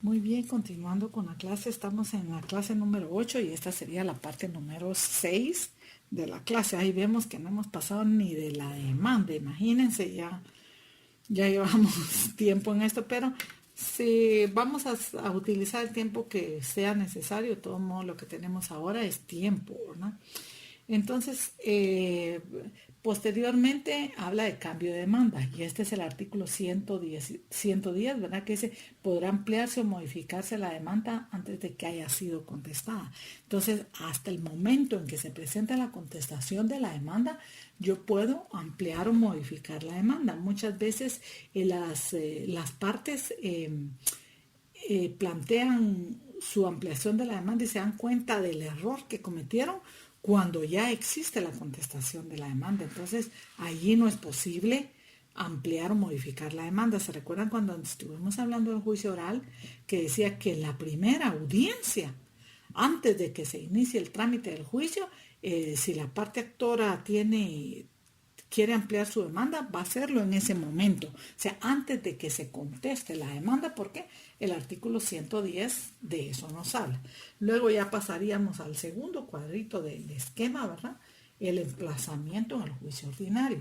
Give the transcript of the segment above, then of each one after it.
Muy bien, continuando con la clase, estamos en la clase número 8 y esta sería la parte número 6 de la clase. Ahí vemos que no hemos pasado ni de la demanda, imagínense, ya llevamos tiempo en esto, pero si vamos a utilizar el tiempo que sea necesario, de todo modo lo que tenemos ahora es tiempo, ¿no? Entonces, posteriormente habla de cambio de demanda y este es el artículo 110, ¿verdad? Que dice, podrá ampliarse o modificarse la demanda antes de que haya sido contestada. Entonces, hasta el momento en que se presenta la contestación de la demanda, yo puedo ampliar o modificar la demanda. Muchas veces las partes plantean su ampliación de la demanda y se dan cuenta del error que cometieron cuando ya existe la contestación de la demanda. Entonces, allí no es posible ampliar o modificar la demanda. ¿Se recuerdan cuando estuvimos hablando del juicio oral que decía que la primera audiencia, antes de que se inicie el trámite del juicio, si la parte actora quiere ampliar su demanda, va a hacerlo en ese momento, o sea, antes de que se conteste la demanda, porque el artículo 110 de eso nos habla. Luego ya pasaríamos al segundo cuadrito del esquema, ¿verdad? El emplazamiento en el juicio ordinario.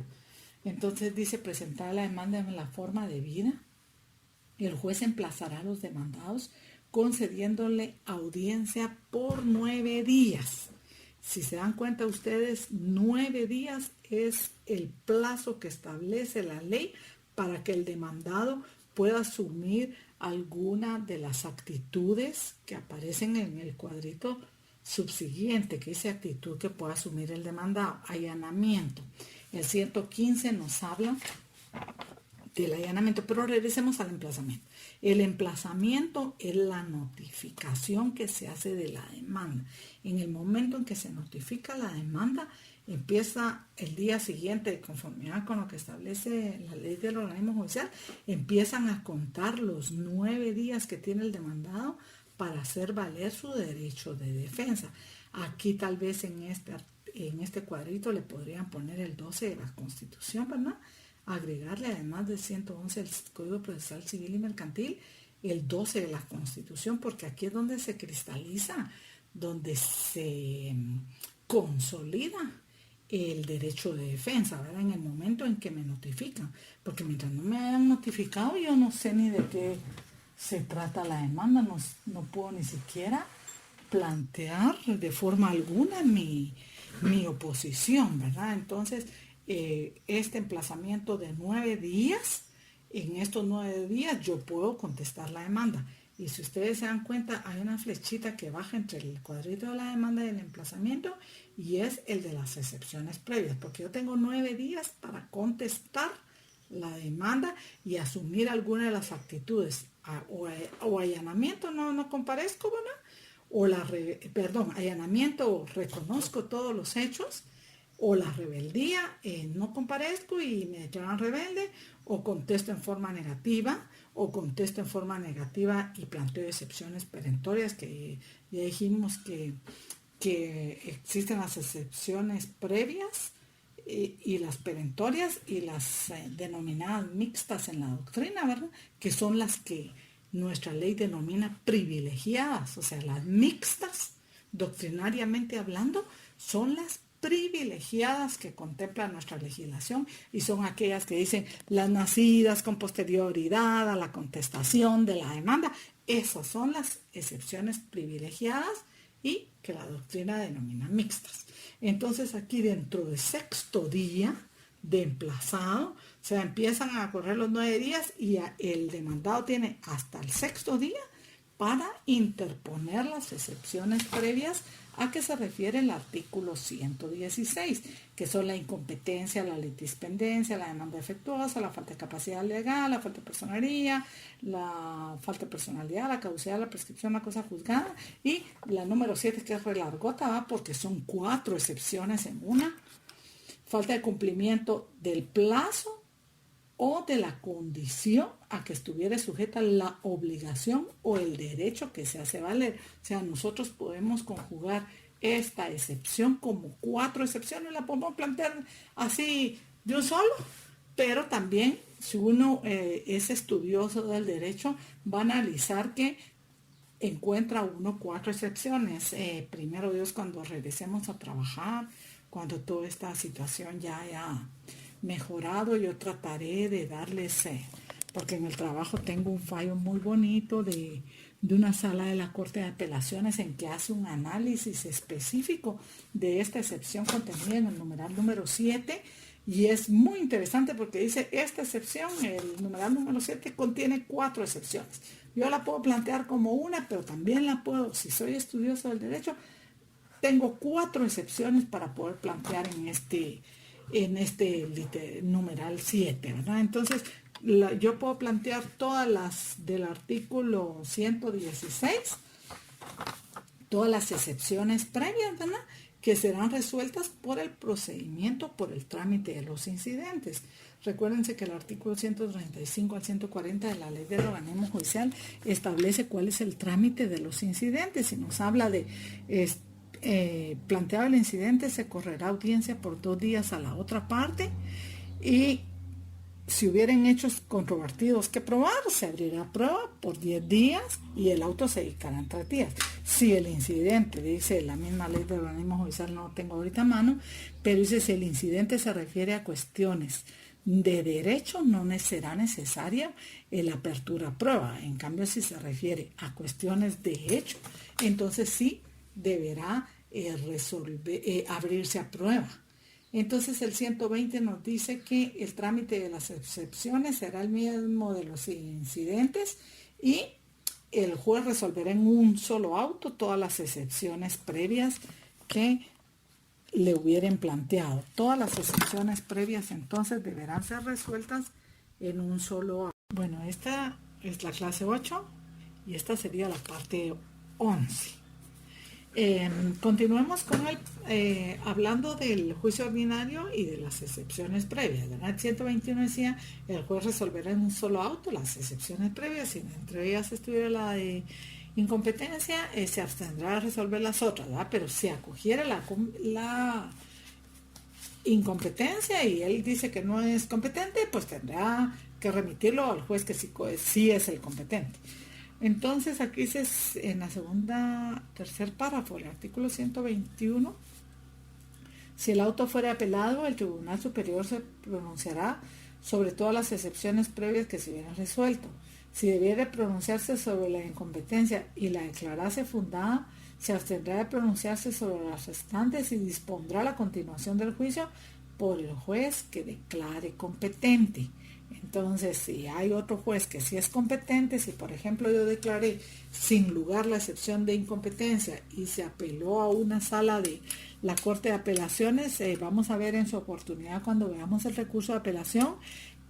Entonces dice presentar la demanda en la forma debida. El juez emplazará a los demandados concediéndole audiencia por 9 días. Si se dan cuenta ustedes, 9 días es el plazo que establece la ley para que el demandado pueda asumir alguna de las actitudes que aparecen en el cuadrito subsiguiente, que dice actitud que pueda asumir el demandado, allanamiento. El 115 nos habla del allanamiento, pero regresemos al emplazamiento. El emplazamiento es la notificación que se hace de la demanda. En el momento en que se notifica la demanda, empieza el día siguiente, de conformidad con lo que establece la ley del organismo judicial, empiezan a contar los 9 días que tiene el demandado para hacer valer su derecho de defensa. Aquí tal vez en este cuadrito le podrían poner el 12 de la Constitución, ¿verdad? Agregarle además del 111 del Código Procesal Civil y Mercantil el 12 de la Constitución, porque aquí es donde se cristaliza, donde se consolida el derecho de defensa, ¿verdad? En el momento en que me notifican, porque mientras no me hayan notificado yo no sé ni de qué se trata la demanda, no puedo ni siquiera plantear de forma alguna mi oposición, ¿verdad? Entonces, este emplazamiento de 9 días, en estos 9 días yo puedo contestar la demanda. Y si ustedes se dan cuenta, hay una flechita que baja entre el cuadrito de la demanda y el emplazamiento y es el de las excepciones previas, porque yo tengo 9 días para contestar la demanda y asumir alguna de las actitudes o allanamiento, no comparezco, ¿verdad? Allanamiento, reconozco todos los hechos, o la rebeldía, no comparezco y me declaran rebelde, o contesto en forma negativa, y planteo excepciones perentorias, que ya dijimos que existen las excepciones previas y las perentorias y las denominadas mixtas en la doctrina, ¿verdad? Que son las que nuestra ley denomina privilegiadas, o sea, las mixtas, doctrinariamente hablando, son las privilegiadas que contempla nuestra legislación y son aquellas que dicen las nacidas con posterioridad a la contestación de la demanda. Esas son las excepciones privilegiadas y que la doctrina denomina mixtas. Entonces aquí dentro del sexto día de emplazado, o sea, empiezan a correr los 9 días y el demandado tiene hasta el sexto día para interponer las excepciones previas a que se refiere el artículo 116, que son la incompetencia, la litispendencia, la demanda defectuosa, la falta de capacidad legal, la falta de personería, la falta de personalidad, la caducidad, la prescripción, la cosa juzgada, y la número 7, que es relargota, ¿va? Porque son 4 excepciones en una. Falta de cumplimiento del plazo o de la condición a que estuviera sujeta la obligación o el derecho que se hace valer. O sea, nosotros podemos conjugar esta excepción como 4 excepciones, la podemos plantear así de un solo, pero también si uno es estudioso del derecho, va a analizar que encuentra uno 4 excepciones. Primero Dios, cuando regresemos a trabajar, cuando toda esta situación ya haya mejorado, yo trataré de darles, porque en el trabajo tengo un fallo muy bonito de una sala de la Corte de Apelaciones en que hace un análisis específico de esta excepción contenida en el numeral número 7. Y es muy interesante porque dice, esta excepción, el numeral número 7, contiene 4 excepciones. Yo la puedo plantear como una, pero también la puedo, si soy estudioso del derecho, tengo 4 excepciones para poder plantear en este numeral 7, ¿verdad? Entonces, yo puedo plantear todas las del artículo 116, todas las excepciones previas, ¿verdad?, que serán resueltas por el procedimiento, por el trámite de los incidentes. Recuérdense que el artículo 135 al 140 de la Ley del Organismo Judicial establece cuál es el trámite de los incidentes y nos habla de planteado el incidente, se correrá audiencia por 2 días a la otra parte y si hubieran hechos controvertidos que probar, se abrirá prueba por 10 días y el auto se dedicará en 3 días. Si el incidente, dice la misma Ley del Organismo Judicial, no tengo ahorita a mano, pero dice si el incidente se refiere a cuestiones de derecho, no será necesaria la apertura a prueba. En cambio, si se refiere a cuestiones de hecho, entonces sí deberá abrirse a prueba. Entonces el 120 nos dice que el trámite de las excepciones será el mismo de los incidentes y el juez resolverá en un solo auto todas las excepciones previas que le hubieran planteado. Todas las excepciones previas entonces deberán ser resueltas en un solo auto. Bueno, esta es la clase 8 y esta sería la parte 11. Continuemos con hablando del juicio ordinario y de las excepciones previas, ¿verdad? El 121 decía, el juez resolverá en un solo auto las excepciones previas, si entre ellas estuviera la de incompetencia, se abstendrá a resolver las otras, ¿verdad? Pero si acogiera la incompetencia y él dice que no es competente, pues tendrá que remitirlo al juez que sí es el competente. Entonces aquí dice en la tercer párrafo, el artículo 121, si el auto fuera apelado, el Tribunal Superior se pronunciará sobre todas las excepciones previas que se hubieran resuelto. Si debiera pronunciarse sobre la incompetencia y la declarase fundada, se abstendrá de pronunciarse sobre las restantes y dispondrá la continuación del juicio por el juez que declare competente. Entonces, si hay otro juez que sí es competente, si por ejemplo yo declaré sin lugar la excepción de incompetencia y se apeló a una sala de la Corte de Apelaciones, vamos a ver en su oportunidad cuando veamos el recurso de apelación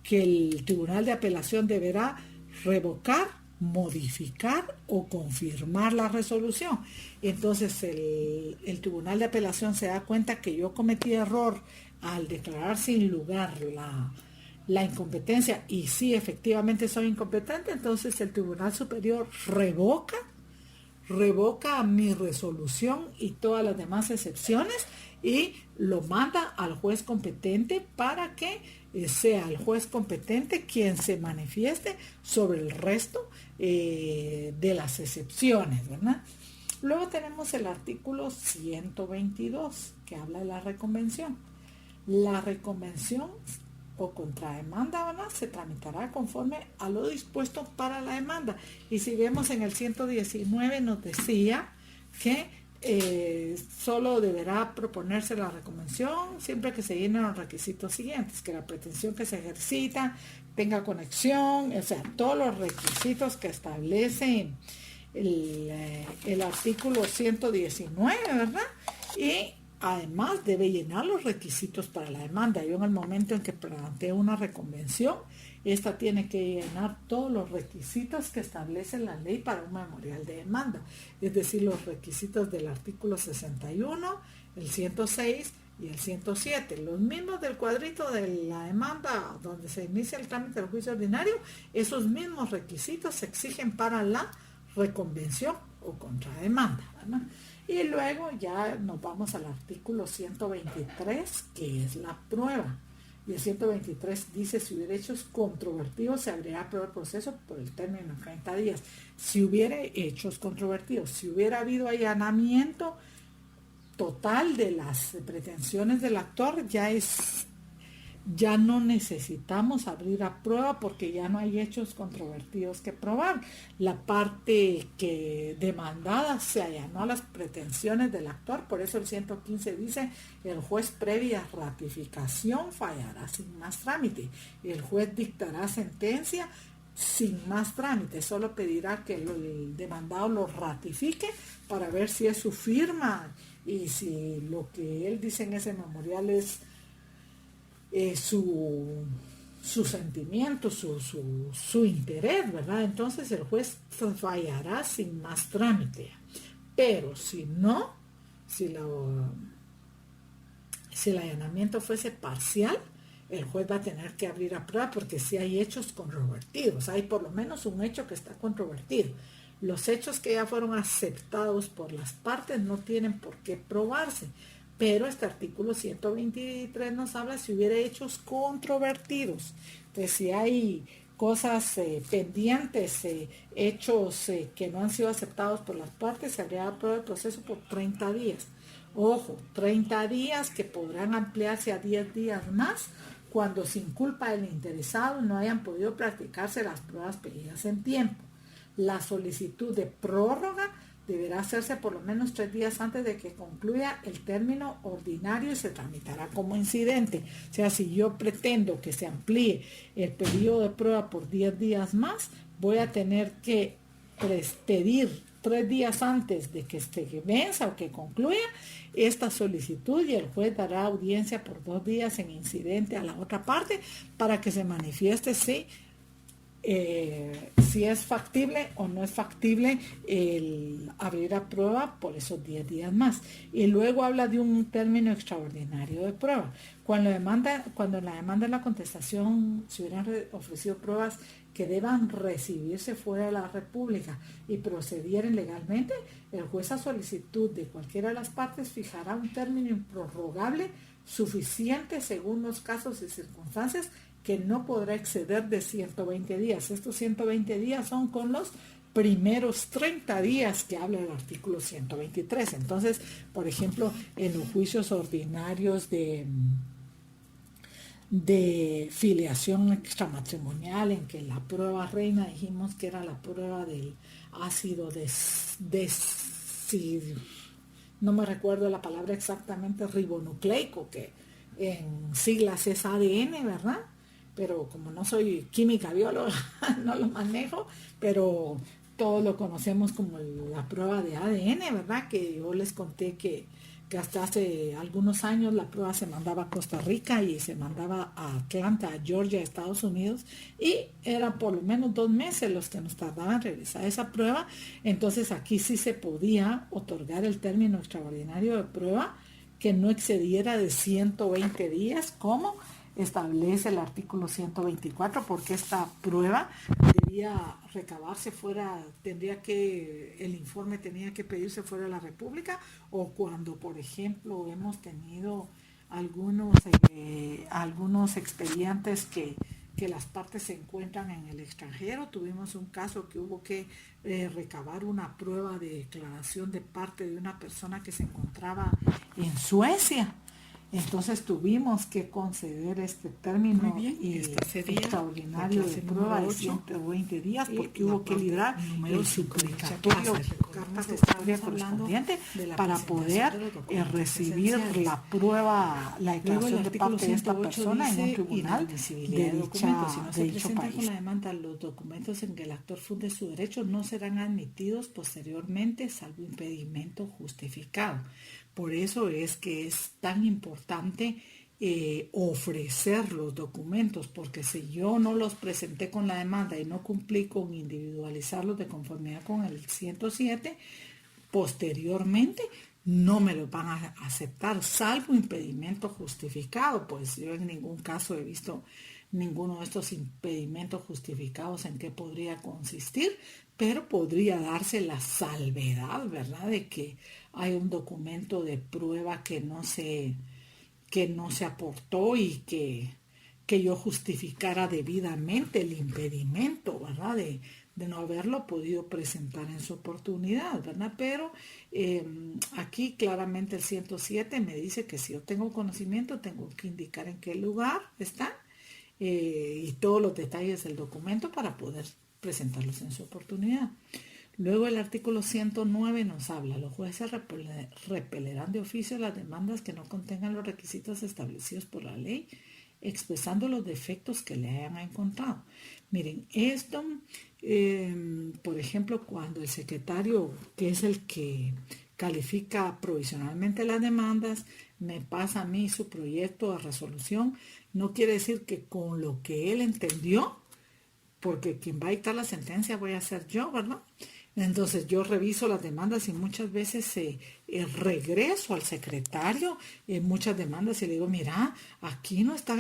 que el Tribunal de Apelación deberá revocar, modificar o confirmar la resolución. Entonces el Tribunal de Apelación se da cuenta que yo cometí error al declarar sin lugar la incompetencia y sí efectivamente soy incompetente, entonces el Tribunal Superior revoca mi resolución y todas las demás excepciones y lo manda al juez competente para que sea el juez competente quien se manifieste sobre el resto de las excepciones, ¿verdad? Luego tenemos el artículo 122 que habla de la reconvención. La reconvención o contrademanda, ¿verdad?, se tramitará conforme a lo dispuesto para la demanda. Y si vemos en el 119 nos decía que solo deberá proponerse la reconvención siempre que se llenen los requisitos siguientes, que la pretensión que se ejercita tenga conexión, o sea, todos los requisitos que establece el artículo 119, ¿verdad? Y además debe llenar los requisitos para la demanda. Yo en el momento en que planteo una reconvención, esta tiene que llenar todos los requisitos que establece la ley para un memorial de demanda. Es decir, los requisitos del artículo 61, el 106 y el 107. Los mismos del cuadrito de la demanda donde se inicia el trámite del juicio ordinario, esos mismos requisitos se exigen para la reconvención o contrademanda, ¿verdad? Y luego ya nos vamos al artículo 123, que es la prueba. Y el 123 dice, si hubiera hechos controvertidos, se abrirá peor proceso por el término de 30 días. Si hubiera hechos controvertidos, si hubiera habido allanamiento total de las pretensiones del actor, ya no necesitamos abrir a prueba porque ya no hay hechos controvertidos que probar. La parte que demandada se allanó a las pretensiones del actor, por eso el 115 dice, el juez previa ratificación fallará sin más trámite. El juez dictará sentencia sin más trámite, solo pedirá que el demandado lo ratifique para ver si es su firma y si lo que él dice en ese memorial es su sentimiento, su interés, ¿verdad? Entonces el juez fallará sin más trámite. Pero si no, si el allanamiento fuese parcial, el juez va a tener que abrir a prueba porque si hay hechos controvertidos, hay por lo menos un hecho que está controvertido. Los hechos que ya fueron aceptados por las partes no tienen por qué probarse. Pero este artículo 123 nos habla si hubiera hechos controvertidos. Entonces, si hay cosas pendientes, hechos que no han sido aceptados por las partes, se habría aprobado el proceso por 30 días. Ojo, 30 días que podrán ampliarse a 10 días más cuando sin culpa del interesado no hayan podido practicarse las pruebas pedidas en tiempo. La solicitud de prórroga deberá hacerse por lo menos 3 días antes de que concluya el término ordinario y se tramitará como incidente. O sea, si yo pretendo que se amplíe el periodo de prueba por 10 días más, voy a tener que pedir 3 días antes de que venza o que concluya esta solicitud y el juez dará audiencia por 2 días en incidente a la otra parte para que se manifieste si es factible o no es factible el abrir a prueba por esos 10 días más. Y luego habla de un término extraordinario de prueba. Cuando en la demanda de la contestación se hubieran ofrecido pruebas que deban recibirse fuera de la República y procedieran legalmente, el juez a solicitud de cualquiera de las partes fijará un término improrrogable suficiente según los casos y circunstancias que no podrá exceder de 120 días. Estos 120 días son con los primeros 30 días que habla el artículo 123. Entonces, por ejemplo, en los juicios ordinarios de filiación extramatrimonial, en que la prueba reina dijimos que era la prueba del ácido no me recuerdo la palabra exactamente, ribonucleico, que en siglas es ADN, ¿verdad? Pero como no soy química bióloga, no lo manejo, pero todos lo conocemos como la prueba de ADN, ¿verdad? Que yo les conté que hasta hace algunos años la prueba se mandaba a Costa Rica y se mandaba a Atlanta, a Georgia, Estados Unidos, y eran por lo menos 2 meses los que nos tardaban en realizar esa prueba. Entonces aquí sí se podía otorgar el término extraordinario de prueba que no excediera de 120 días, como establece el artículo 124, porque esta prueba debía recabarse el informe tenía que pedirse fuera de la República, o cuando, por ejemplo, hemos tenido algunos expedientes que las partes se encuentran en el extranjero. Tuvimos un caso que hubo que recabar una prueba de declaración de parte de una persona que se encontraba en Suecia. Entonces tuvimos que conceder este término extraordinario de prueba de 120 días porque hubo que librar el suplicatorio cartas de historia correspondiente para poder recibir la prueba, la declaración de parte de esta persona en un tribunal de dicho país. Con la demanda, los documentos en que el actor funde su derecho no serán admitidos posteriormente salvo impedimento justificado. Por eso es que es tan importante ofrecer los documentos, porque si yo no los presenté con la demanda y no cumplí con individualizarlos de conformidad con el 107, posteriormente no me los van a aceptar, salvo impedimento justificado. Pues yo en ningún caso he visto ninguno de estos impedimentos justificados en qué podría consistir, pero podría darse la salvedad, ¿verdad?, de que hay un documento de prueba que no se aportó y que que yo justificara debidamente el impedimento, ¿verdad? De no haberlo podido presentar en su oportunidad, ¿verdad? Pero aquí claramente el 107 me dice que si yo tengo conocimiento, tengo que indicar en qué lugar están y todos los detalles del documento para poder presentarlos en su oportunidad. Luego el artículo 109 nos habla, los jueces repelerán de oficio las demandas que no contengan los requisitos establecidos por la ley, expresando los defectos que le hayan encontrado. Miren, esto, por ejemplo, cuando el secretario, que es el que califica provisionalmente las demandas, me pasa a mí su proyecto de resolución, no quiere decir que con lo que él entendió, porque quien va a dictar la sentencia voy a ser yo, ¿verdad? Entonces yo reviso las demandas y muchas veces regreso al secretario en muchas demandas y le digo, mira, aquí no está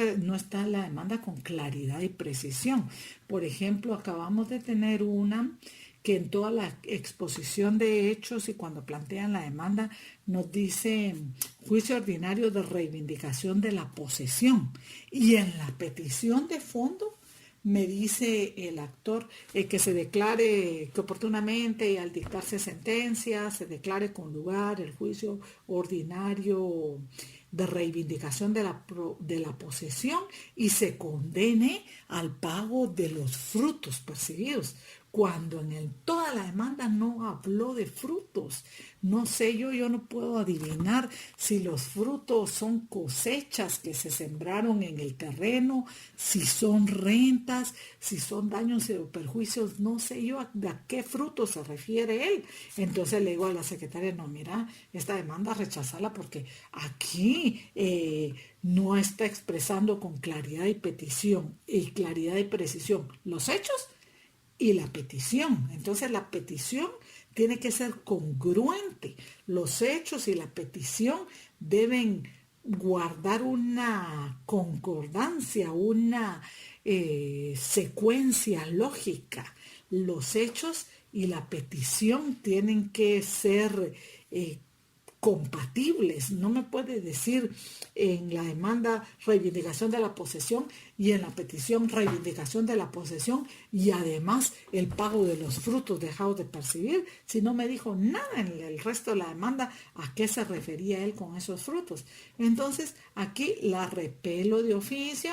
la demanda con claridad y precisión. Por ejemplo, acabamos de tener una que en toda la exposición de hechos y cuando plantean la demanda nos dice juicio ordinario de reivindicación de la posesión. Y en la petición de fondo me dice el actor que se declare que oportunamente y al dictarse sentencia se declare con lugar el juicio ordinario de reivindicación de la posesión y se condene al pago de los frutos percibidos, cuando toda la demanda no habló de frutos. No sé, yo no puedo adivinar si los frutos son cosechas que se sembraron en el terreno, si son rentas, si son daños o perjuicios, no sé yo a qué fruto se refiere él. Entonces le digo a la secretaria, no, mira, esta demanda rechazarla porque aquí no está expresando con claridad y petición y claridad y precisión los hechos y la petición. Entonces la petición tiene que ser congruente. Los hechos y la petición deben guardar una concordancia, una secuencia lógica. Los hechos y la petición tienen que ser compatibles. No me puede decir en la demanda reivindicación de la posesión y en la petición reivindicación de la posesión y además el pago de los frutos dejados de percibir, si no me dijo nada en el resto de la demanda a qué se refería él con esos frutos. Entonces aquí la repelo de oficio,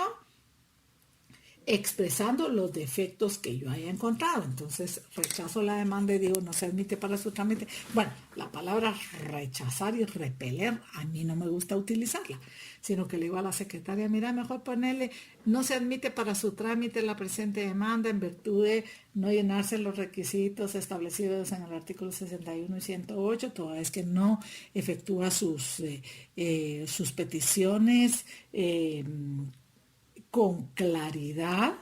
expresando los defectos que yo haya encontrado. Entonces rechazo la demanda y digo no se admite para su trámite. Bueno, la palabra rechazar y repeler a mí no me gusta utilizarla, sino que le digo a la secretaria, mira, mejor ponerle no se admite para su trámite la presente demanda en virtud de no llenarse los requisitos establecidos en el artículo 61 y 108, toda vez que no efectúa sus peticiones con claridad,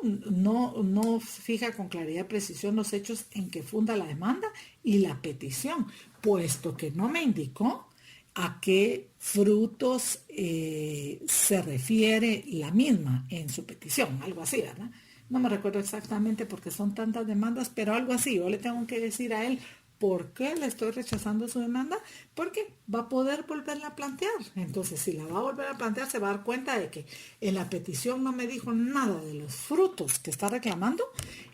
no fija con claridad y precisión los hechos en que funda la demanda y la petición, puesto que no me indicó a qué frutos se refiere la misma en su petición, algo así, ¿verdad? No me recuerdo exactamente porque son tantas demandas, pero algo así, yo le tengo que decir a él ¿por qué le estoy rechazando su demanda? Porque va a poder volverla a plantear. Entonces, si la va a volver a plantear, se va a dar cuenta de que en la petición no me dijo nada de los frutos que está reclamando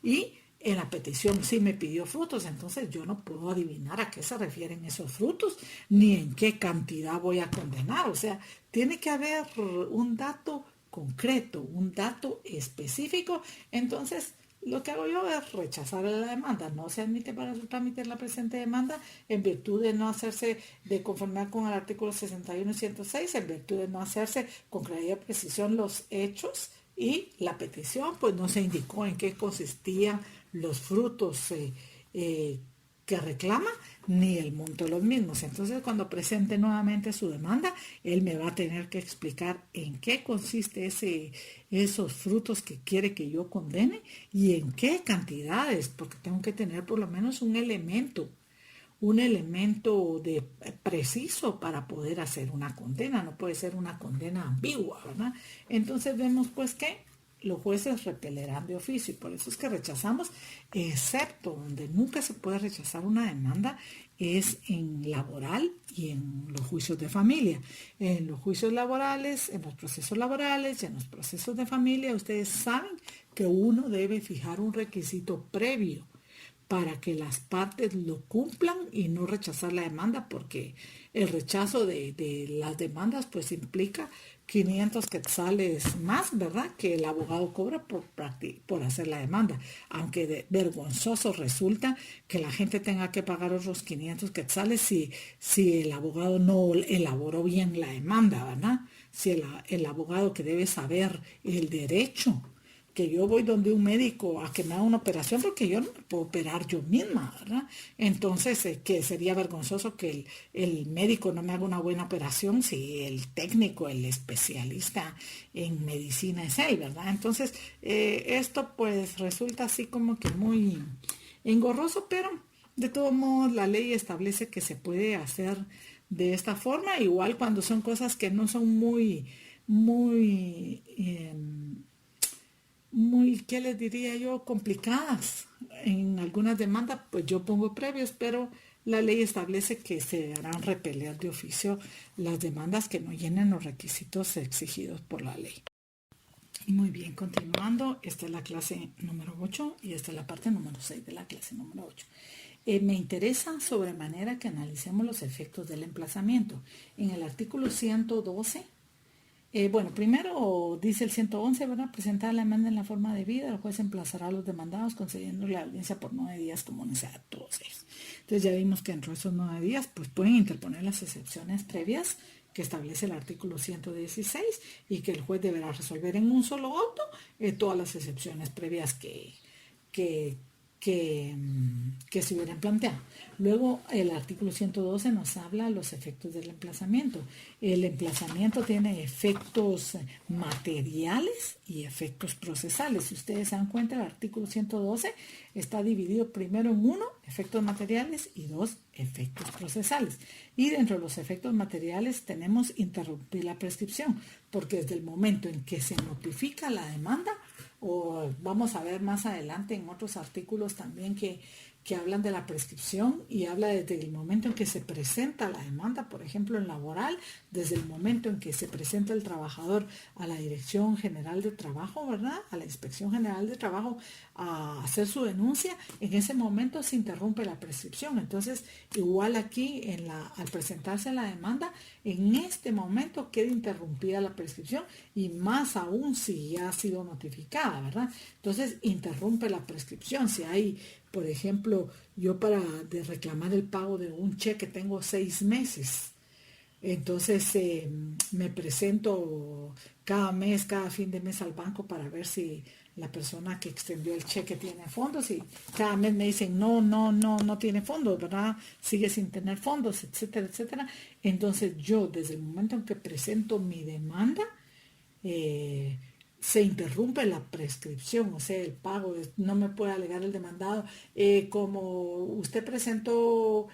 y en la petición sí me pidió frutos. Entonces, yo no puedo adivinar a qué se refieren esos frutos ni en qué cantidad voy a condenar. O sea, tiene que haber un dato concreto, un dato específico. Entonces, lo que hago yo es rechazar la demanda. No se admite para su trámite la presente demanda en virtud de no hacerse de conformidad con el artículo 61 y 106, en virtud de no hacerse con claridad y precisión los hechos y la petición, pues no se indicó en qué consistían los frutos que reclama ni el monto de los mismos. Entonces, cuando presente nuevamente su demanda, él me va a tener que explicar en qué consiste esos frutos que quiere que yo condene y en qué cantidades, porque tengo que tener por lo menos un elemento de preciso para poder hacer una condena. No puede ser una condena ambigua, ¿verdad? Entonces vemos pues que los jueces repelerán de oficio y por eso es que rechazamos, excepto donde nunca se puede rechazar una demanda, es en laboral y en los juicios de familia. En los juicios laborales, en los procesos laborales y en los procesos de familia, ustedes saben que uno debe fijar un requisito previo para que las partes lo cumplan y no rechazar la demanda, porque el rechazo de las demandas pues implica 500 quetzales más, ¿verdad?, que el abogado cobra por hacer la demanda. Aunque vergonzoso resulta que la gente tenga que pagar otros 500 quetzales si el abogado no elaboró bien la demanda, ¿verdad? Si el abogado que debe saber el derecho, que yo voy donde un médico a que me haga una operación porque yo no me puedo operar yo misma, ¿verdad? Entonces, que sería vergonzoso que el médico no me haga una buena operación si el técnico, el especialista en medicina es él, ¿verdad? Entonces, esto pues resulta así como que muy engorroso, pero de todos modos la ley establece que se puede hacer de esta forma, igual cuando son cosas que no son muy, ¿qué les diría yo?, complicadas. En algunas demandas, pues yo pongo previos, pero la ley establece que se harán repeler de oficio las demandas que no llenen los requisitos exigidos por la ley. Muy bien, continuando, esta es la clase número 8 y esta es la parte número 6 de la clase número 8. Me interesa sobremanera que analicemos los efectos del emplazamiento. En el artículo 112, bueno, primero dice el 111, ¿verdad? Presentar la demanda en la forma debida, el juez emplazará a los demandados concediendo la audiencia por 9 días comunes a todos ellos. Entonces ya vimos que dentro de esos 9 días pues pueden interponer las excepciones previas que establece el artículo 116 y que el juez deberá resolver en un solo auto todas las excepciones previas que se hubieran planteado. Luego el artículo 112 nos habla de los efectos del emplazamiento. El emplazamiento tiene efectos materiales y efectos procesales. Si ustedes se dan cuenta, el artículo 112 está dividido primero en 1, efectos materiales, y 2, efectos procesales. Y dentro de los efectos materiales tenemos interrumpir la prescripción, porque desde el momento en que se notifica la demanda, o vamos a ver más adelante en otros artículos también que hablan de la prescripción y habla desde el momento en que se presenta la demanda, por ejemplo en laboral, desde el momento en que se presenta el trabajador a la Dirección General de Trabajo, ¿verdad?, a la Inspección General de Trabajo a hacer su denuncia, en ese momento se interrumpe la prescripción. Entonces, igual aquí al presentarse la demanda, en este momento queda interrumpida la prescripción y más aún si ya ha sido notificada, ¿verdad? Entonces, interrumpe la prescripción. Si hay, por ejemplo, yo para reclamar el pago de un cheque tengo 6 meses, entonces me presento cada mes, cada fin de mes al banco para ver si la persona que extendió el cheque tiene fondos, y cada mes me dicen no tiene fondos, ¿verdad? Sigue sin tener fondos, etcétera, etcétera. Entonces yo desde el momento en que presento mi demanda, se interrumpe la prescripción, o sea, el pago. No me puede alegar el demandado, como usted presentó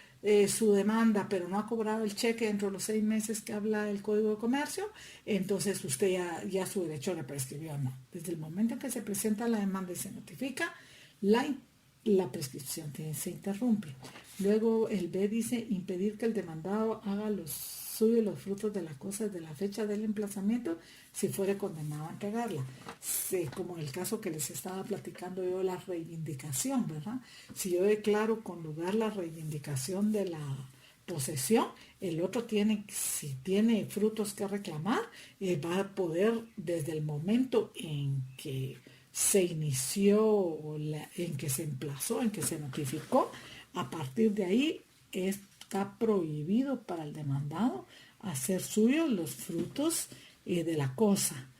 su demanda, pero no ha cobrado el cheque dentro de los 6 meses que habla el Código de Comercio, entonces usted ya su derecho le prescribió. No, desde el momento en que se presenta la demanda y se notifica, la prescripción se interrumpe. Luego el B dice impedir que el demandado haga suyo los frutos de la cosa desde la fecha del emplazamiento si fuere condenado a entregarla. Como en el caso que les estaba platicando yo, la reivindicación, ¿verdad? Si yo declaro con lugar la reivindicación de la posesión, el otro si tiene frutos que reclamar, va a poder desde el momento en que se inició, en que se emplazó, en que se notificó, a partir de ahí está prohibido para el demandado hacer suyos los frutos de la cosa.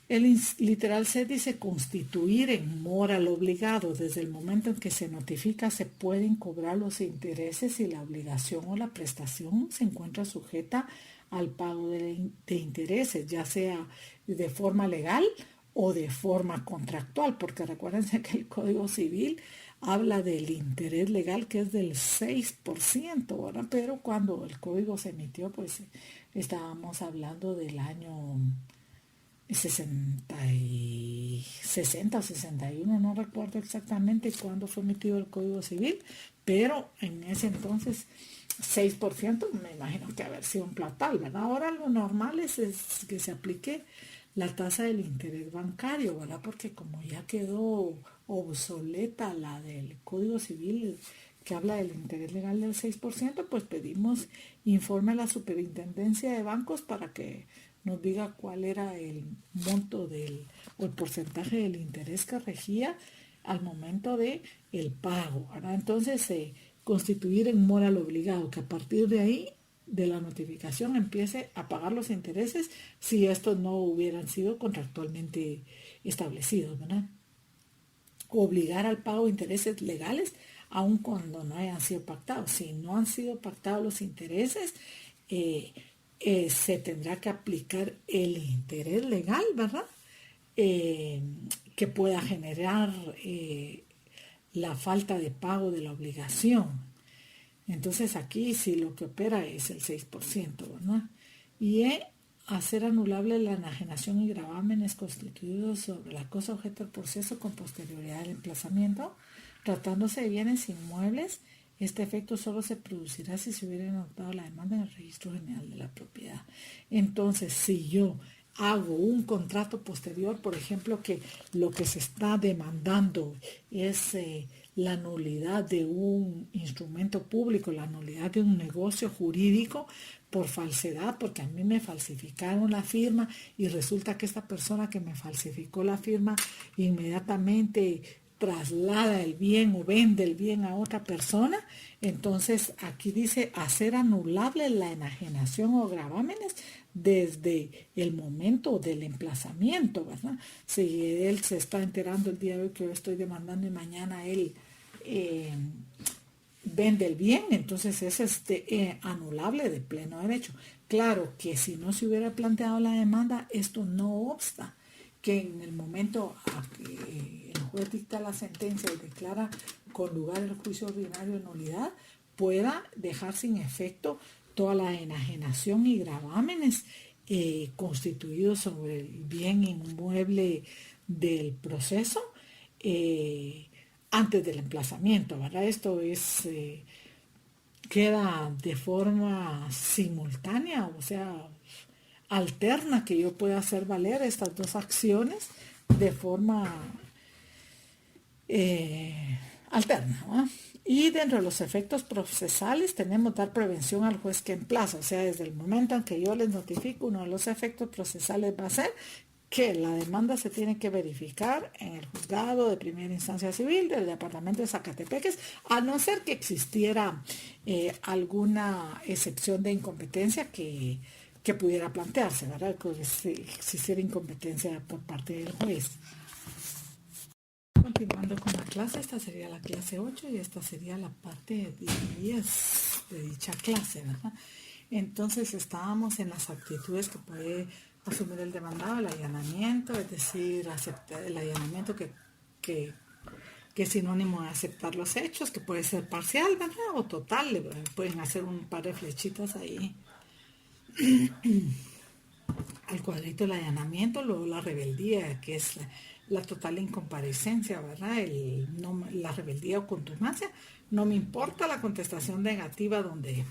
El literal C dice constituir en mora al obligado. Desde el momento en que se notifica se pueden cobrar los intereses si la obligación o la prestación se encuentra sujeta al pago de intereses, ya sea de forma legal o de forma contractual, porque recuérdense que el Código Civil habla del interés legal, que es del 6%, ¿verdad? Pero cuando el código se emitió, pues estábamos hablando del año 60 o 61, no recuerdo exactamente cuándo fue emitido el Código Civil, pero en ese entonces 6% me imagino que haber sido un platal, ¿verdad? Ahora lo normal es que se aplique la tasa del interés bancario, ¿verdad? Porque como ya quedó obsoleta la del Código Civil que habla del interés legal del 6%, pues pedimos informe a la Superintendencia de Bancos para que nos diga cuál era el monto o el porcentaje del interés que regía al momento de el pago, ¿verdad? Entonces, constituir en moral obligado, que a partir de ahí, de la notificación, empiece a pagar los intereses si estos no hubieran sido contractualmente establecidos, ¿verdad? Obligar al pago de intereses legales aun cuando no hayan sido pactados. Si no han sido pactados los intereses, se tendrá que aplicar el interés legal, ¿verdad? Que pueda generar la falta de pago de la obligación. Entonces aquí sí lo que opera es el 6%, ¿verdad? Y hacer anulable la enajenación y gravámenes constituidos sobre la cosa objeto del proceso con posterioridad al emplazamiento. Tratándose de bienes inmuebles, este efecto solo se producirá si se hubiera anotado la demanda en el Registro General de la Propiedad. Entonces, si yo hago un contrato posterior, por ejemplo, que lo que se está demandando es la nulidad de un instrumento público, la nulidad de un negocio jurídico por falsedad, porque a mí me falsificaron la firma y resulta que esta persona que me falsificó la firma inmediatamente traslada el bien o vende el bien a otra persona. Entonces aquí dice hacer anulable la enajenación o gravámenes desde el momento del emplazamiento, ¿verdad? Si él se está enterando el día de hoy que yo estoy demandando y mañana él vende el bien, entonces es anulable de pleno derecho. Claro que si no se hubiera planteado la demanda, esto no obsta que en el momento a que el juez dicta la sentencia y declara con lugar el juicio ordinario de nulidad, pueda dejar sin efecto toda la enajenación y gravámenes constituidos sobre el bien inmueble del proceso antes del emplazamiento, ¿verdad? Esto queda de forma simultánea, o sea, alterna, que yo pueda hacer valer estas dos acciones de forma alterna, ¿no? Y dentro de los efectos procesales tenemos dar prevención al juez que emplaza, o sea, desde el momento en que yo les notifico, uno de los efectos procesales va a ser que la demanda se tiene que verificar en el juzgado de primera instancia civil del departamento de Zacatepeques, a no ser que existiera alguna excepción de incompetencia que pudiera plantearse, ¿verdad? Que si existiera incompetencia por parte del juez. Continuando con la clase, esta sería la clase 8 y esta sería la parte 10 de dicha clase, ¿verdad? Entonces estábamos en las actitudes que puede asumir el demandado, el allanamiento, es decir, aceptar el allanamiento que es sinónimo de aceptar los hechos, que puede ser parcial, ¿verdad? O total, pueden hacer un par de flechitas ahí al cuadrito del allanamiento, luego la rebeldía, que es la total incomparecencia, ¿verdad? La rebeldía o contumacia. No me importa la contestación negativa donde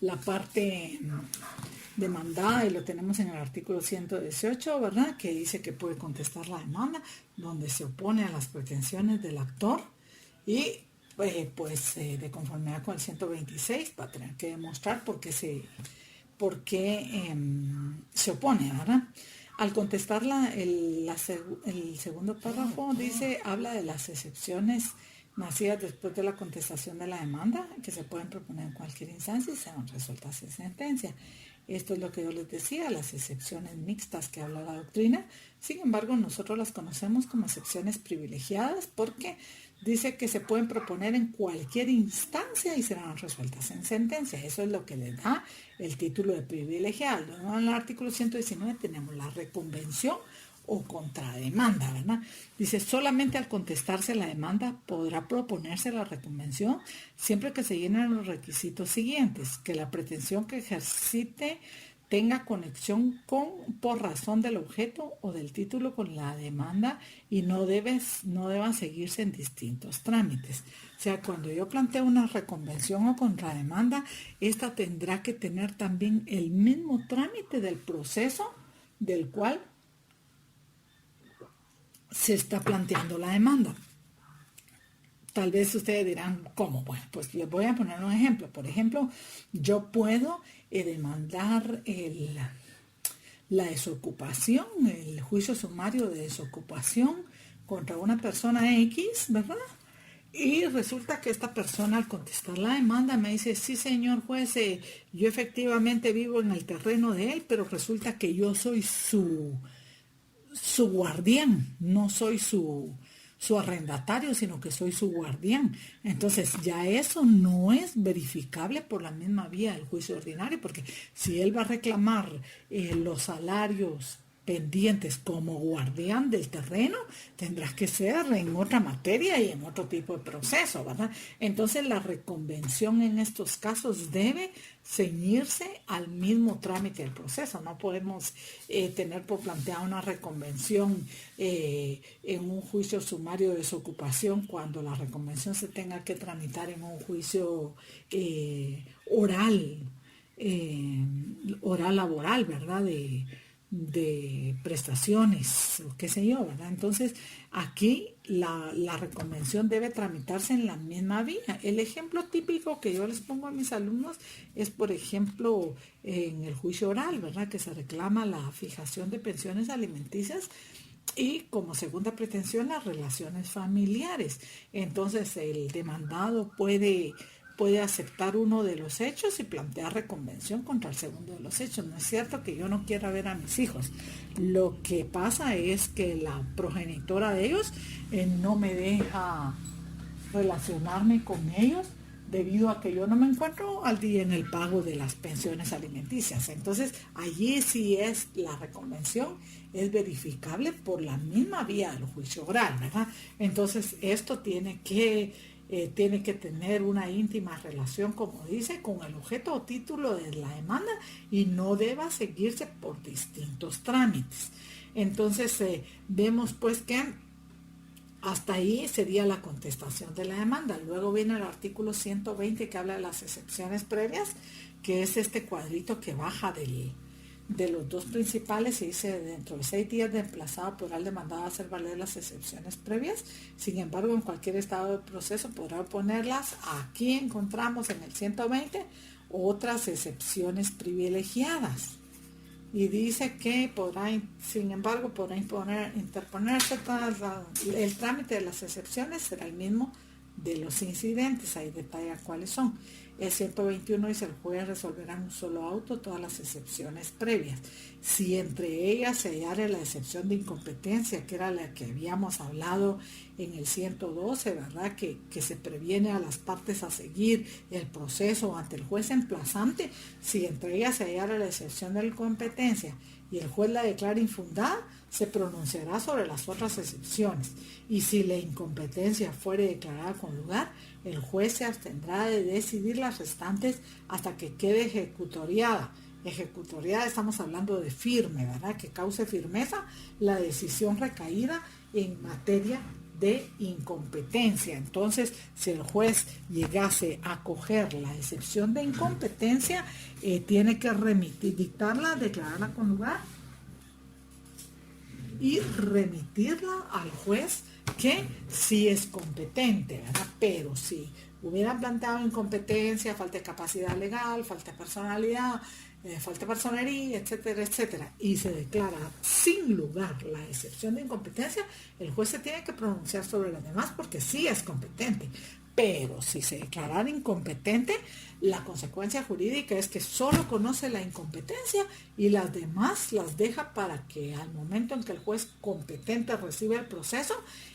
la parte demandada, y lo tenemos en el artículo 118, ¿verdad? Que dice que puede contestar la demanda, donde se opone a las pretensiones del actor y de conformidad con el 126 va a tener que demostrar por qué se opone, ¿verdad? Al contestar el segundo párrafo habla de las excepciones nacidas después de la contestación de la demanda, que se pueden proponer en cualquier instancia y serán resueltas en sentencia. Esto es lo que yo les decía, las excepciones mixtas que habla la doctrina. Sin embargo, nosotros las conocemos como excepciones privilegiadas porque dice que se pueden proponer en cualquier instancia y serán resueltas en sentencia. Eso es lo que le da el título de privilegiado. En el artículo 119 tenemos la reconvención o contrademanda, ¿verdad? Dice, solamente al contestarse la demanda podrá proponerse la reconvención siempre que se llenen los requisitos siguientes: que la pretensión que ejercite tenga conexión por razón del objeto o del título con la demanda y no deban seguirse en distintos trámites. O sea, cuando yo planteo una reconvención o contrademanda, esta tendrá que tener también el mismo trámite del proceso del cual se está planteando la demanda. Tal vez ustedes dirán, ¿cómo? Bueno, pues les voy a poner un ejemplo. Por ejemplo, yo puedo demandar la desocupación, el juicio sumario de desocupación contra una persona X, ¿verdad? Y resulta que esta persona al contestar la demanda me dice, sí señor juez, yo efectivamente vivo en el terreno de él, pero resulta que yo soy su guardián, no soy su arrendatario, sino que soy su guardián. Entonces ya eso no es verificable por la misma vía del juicio ordinario, porque si él va a reclamar los salarios pendientes como guardián del terreno, tendrá que ser en otra materia y en otro tipo de proceso, ¿verdad? Entonces la reconvención en estos casos debe ceñirse al mismo trámite del proceso. No podemos tener por planteada una reconvención en un juicio sumario de desocupación cuando la reconvención se tenga que tramitar en un juicio oral, oral laboral, ¿verdad? De prestaciones, o qué sé yo, ¿verdad? Entonces, aquí la reconvención debe tramitarse en la misma vía. El ejemplo típico que yo les pongo a mis alumnos es, por ejemplo, en el juicio oral, ¿verdad? Que se reclama la fijación de pensiones alimenticias y como segunda pretensión las relaciones familiares. Entonces, el demandado puede aceptar uno de los hechos y plantear reconvención contra el segundo de los hechos. No es cierto que yo no quiera ver a mis hijos. Lo que pasa es que la progenitora de ellos no me deja relacionarme con ellos debido a que yo no me encuentro al día en el pago de las pensiones alimenticias. Entonces, allí sí es la reconvención, es verificable por la misma vía del juicio oral, ¿verdad? Entonces, esto tiene que tener una íntima relación, como dice, con el objeto o título de la demanda y no deba seguirse por distintos trámites. Entonces, vemos pues que hasta ahí sería la contestación de la demanda. Luego viene el artículo 120 que habla de las excepciones previas, que es este cuadrito que baja de los dos principales y dice: dentro de 6 días de emplazado podrá el demandado hacer valer las excepciones previas. Sin embargo, en cualquier estado de proceso podrá oponerlas. Aquí encontramos en el 120 otras excepciones privilegiadas. Y dice que podrá, sin embargo, podrá interponerse el trámite de las excepciones será el mismo de los incidentes. Ahí detalla cuáles son. El 121 dice: el juez resolverá en un solo auto todas las excepciones previas. Si entre ellas se hallara la excepción de incompetencia, que era la que habíamos hablado en el 112, ¿verdad? Que se previene a las partes a seguir el proceso ante el juez emplazante. Si entre ellas se hallara la excepción de incompetencia y el juez la declara infundada, se pronunciará sobre las otras excepciones. Y si la incompetencia fuere declarada con lugar, el juez se abstendrá de decidir las restantes hasta que quede ejecutoriada. Ejecutoriada, estamos hablando de firme, ¿verdad? Que cause firmeza la decisión recaída en materia de incompetencia. Entonces, si el juez llegase a coger la excepción de incompetencia, tiene que dictarla, declararla con lugar y remitirla al juez que sí es competente, ¿verdad? Pero si hubieran planteado incompetencia, falta de capacidad legal, falta de personalidad, falta de personería, etcétera, etcétera, y se declara sin lugar la excepción de incompetencia, el juez se tiene que pronunciar sobre las demás porque sí es competente. Pero si se declarara incompetente, la consecuencia jurídica es que solo conoce la incompetencia y las demás las deja para que al momento en que el juez competente recibe el proceso,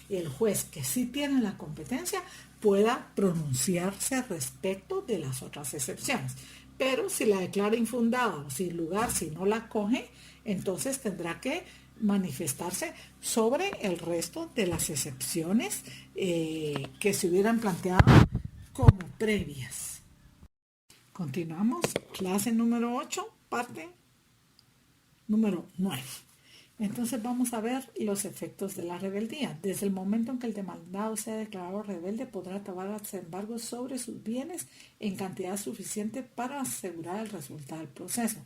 el juez que sí tiene la competencia pueda pronunciarse respecto de las otras excepciones. Pero si la declara infundada o sin lugar, si no la coge, entonces tendrá que manifestarse sobre el resto de las excepciones que se hubieran planteado como previas. Continuamos, clase número 8, parte número 9. Entonces vamos a ver los efectos de la rebeldía. Desde el momento en que el demandado sea declarado rebelde, podrá tomar embargos sobre sus bienes en cantidad suficiente para asegurar el resultado del proceso.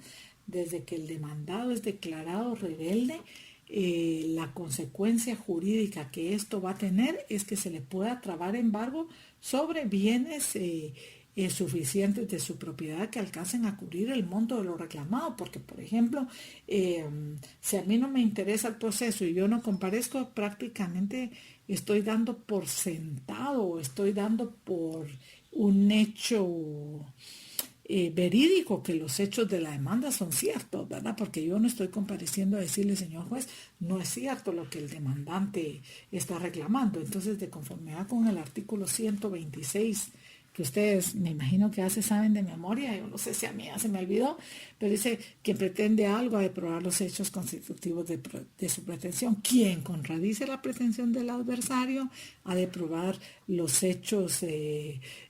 Desde que el demandado es declarado rebelde, la consecuencia jurídica que esto va a tener es que se le pueda trabar embargo sobre bienes suficientes de su propiedad que alcancen a cubrir el monto de lo reclamado, porque por ejemplo, si a mí no me interesa el proceso y yo no comparezco, prácticamente estoy dando por sentado, estoy dando por un hecho verídico que los hechos de la demanda son ciertos, ¿verdad? Porque yo no estoy compareciendo a decirle, señor juez, no es cierto lo que el demandante está reclamando. Entonces, de conformidad con el artículo 126, que ustedes me imagino que ya se saben de memoria, yo no sé si a mí ya se me olvidó, pero dice, quien pretende algo ha de probar los hechos constitutivos de su pretensión. Quien contradice la pretensión del adversario ha de probar los hechos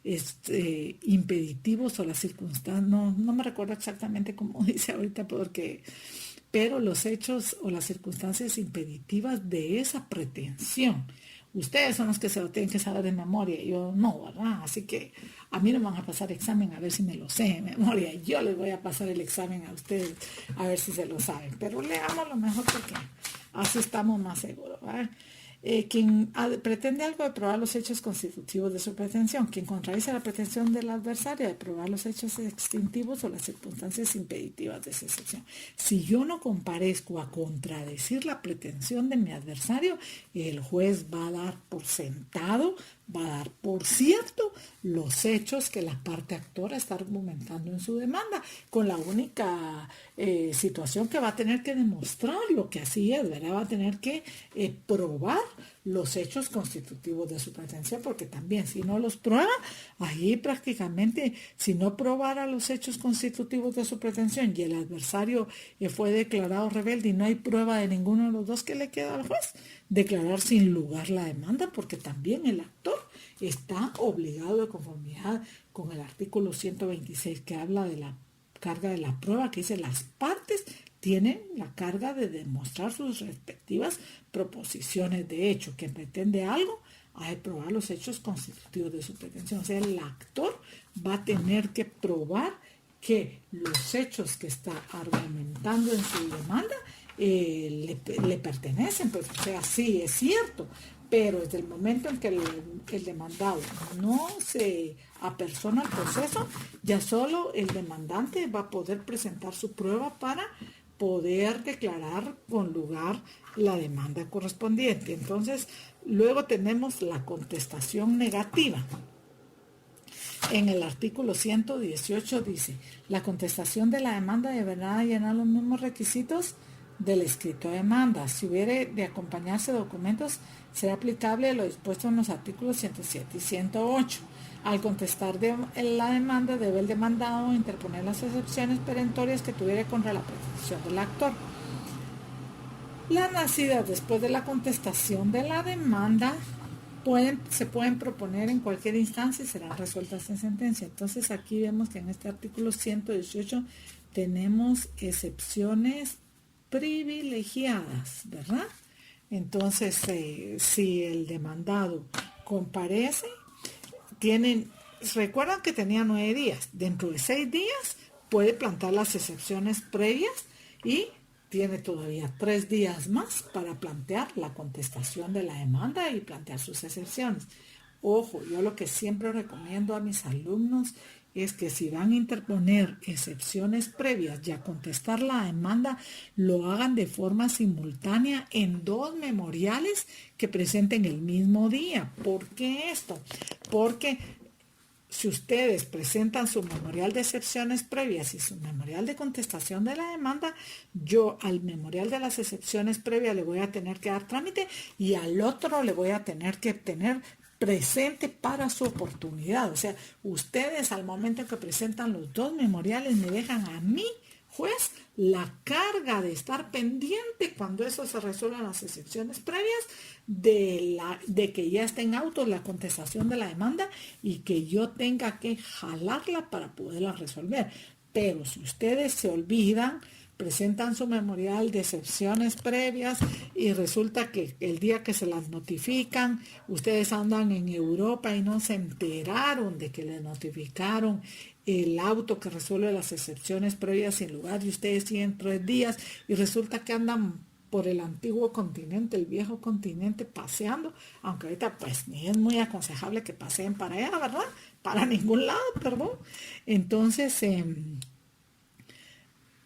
impeditivos o las circunstancias, no me recuerdo exactamente cómo dice ahorita, pero los hechos o las circunstancias impeditivas de esa pretensión. Ustedes son los que se lo tienen que saber de memoria, yo no, ¿verdad? Así que a mí no me van a pasar examen a ver si me lo sé de memoria. Yo les voy a pasar el examen a ustedes a ver si se lo saben. Pero leámoslo mejor porque así estamos más seguros, ¿verdad? Quien pretende algo de probar los hechos constitutivos de su pretensión, quien contradice la pretensión del adversario de probar los hechos extintivos o las circunstancias impeditivas de esa excepción. Si yo no comparezco a contradecir la pretensión de mi adversario, el juez va a dar por sentado, va a dar por cierto los hechos que la parte actora está argumentando en su demanda, con la única situación que va a tener que demostrar lo que así es, ¿verdad? Va a tener que probar los hechos constitutivos de su pretensión, porque también si no los prueba, ahí prácticamente, si no probara los hechos constitutivos de su pretensión y el adversario fue declarado rebelde y no hay prueba de ninguno de los dos, que le queda al juez declarar sin lugar la demanda, porque también el actor está obligado de conformidad con el artículo 126 que habla de la carga de la prueba, que dice las partes tienen la carga de demostrar sus respectivas proposiciones de hecho. Quien pretende algo ha de probar los hechos constitutivos de su pretensión. O sea, el actor va a tener que probar que los hechos que está argumentando en su demanda le pertenecen, pues, o sea, sí, es cierto, pero desde el momento en que el demandado no se apersona al proceso, ya solo el demandante va a poder presentar su prueba para poder declarar con lugar la demanda correspondiente. Entonces, luego tenemos la contestación negativa. En el artículo 118 dice, la contestación de la demanda deberá llenar los mismos requisitos del escrito de demanda. Si hubiere de acompañarse documentos, será aplicable lo dispuesto en los artículos 107 y 108. Al contestar la demanda, debe el demandado interponer las excepciones perentorias que tuviere contra la pretensión del actor. Las nacidas después de la contestación de la demanda se pueden proponer en cualquier instancia y serán resueltas en sentencia. Entonces aquí vemos que en este artículo 118 tenemos excepciones privilegiadas, ¿verdad? Entonces, si el demandado comparece, recuerdan que tenía 9 días, dentro de 6 días puede plantear las excepciones previas y tiene todavía 3 días más para plantear la contestación de la demanda y plantear sus excepciones. Ojo, yo lo que siempre recomiendo a mis alumnos es que si van a interponer excepciones previas y a contestar la demanda, lo hagan de forma simultánea en 2 memoriales que presenten el mismo día. ¿Por qué esto? Porque si ustedes presentan su memorial de excepciones previas y su memorial de contestación de la demanda, yo al memorial de las excepciones previas le voy a tener que dar trámite y al otro le voy a tener que tener presente para su oportunidad. O sea, ustedes al momento en que presentan los 2 memoriales me dejan a mí, juez, la carga de estar pendiente cuando eso se resuelvan las excepciones previas de que ya esté en auto la contestación de la demanda y que yo tenga que jalarla para poderla resolver. Pero si ustedes se olvidan, presentan su memorial de excepciones previas y resulta que el día que se las notifican, ustedes andan en Europa y no se enteraron de que les notificaron el auto que resuelve las excepciones previas sin lugar y ustedes tienen 3 días y resulta que andan por el antiguo continente, el viejo continente, paseando, aunque ahorita pues ni es muy aconsejable que paseen para allá, ¿verdad? Para ningún lado, perdón. Entonces,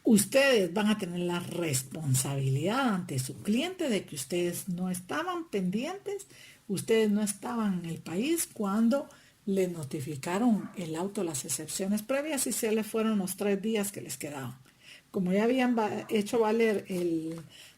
ustedes van a tener la responsabilidad ante su cliente de que ustedes no estaban pendientes, ustedes no estaban en el país cuando le notificaron el auto las excepciones previas y se les fueron los 3 días que les quedaban. Como ya habían hecho valer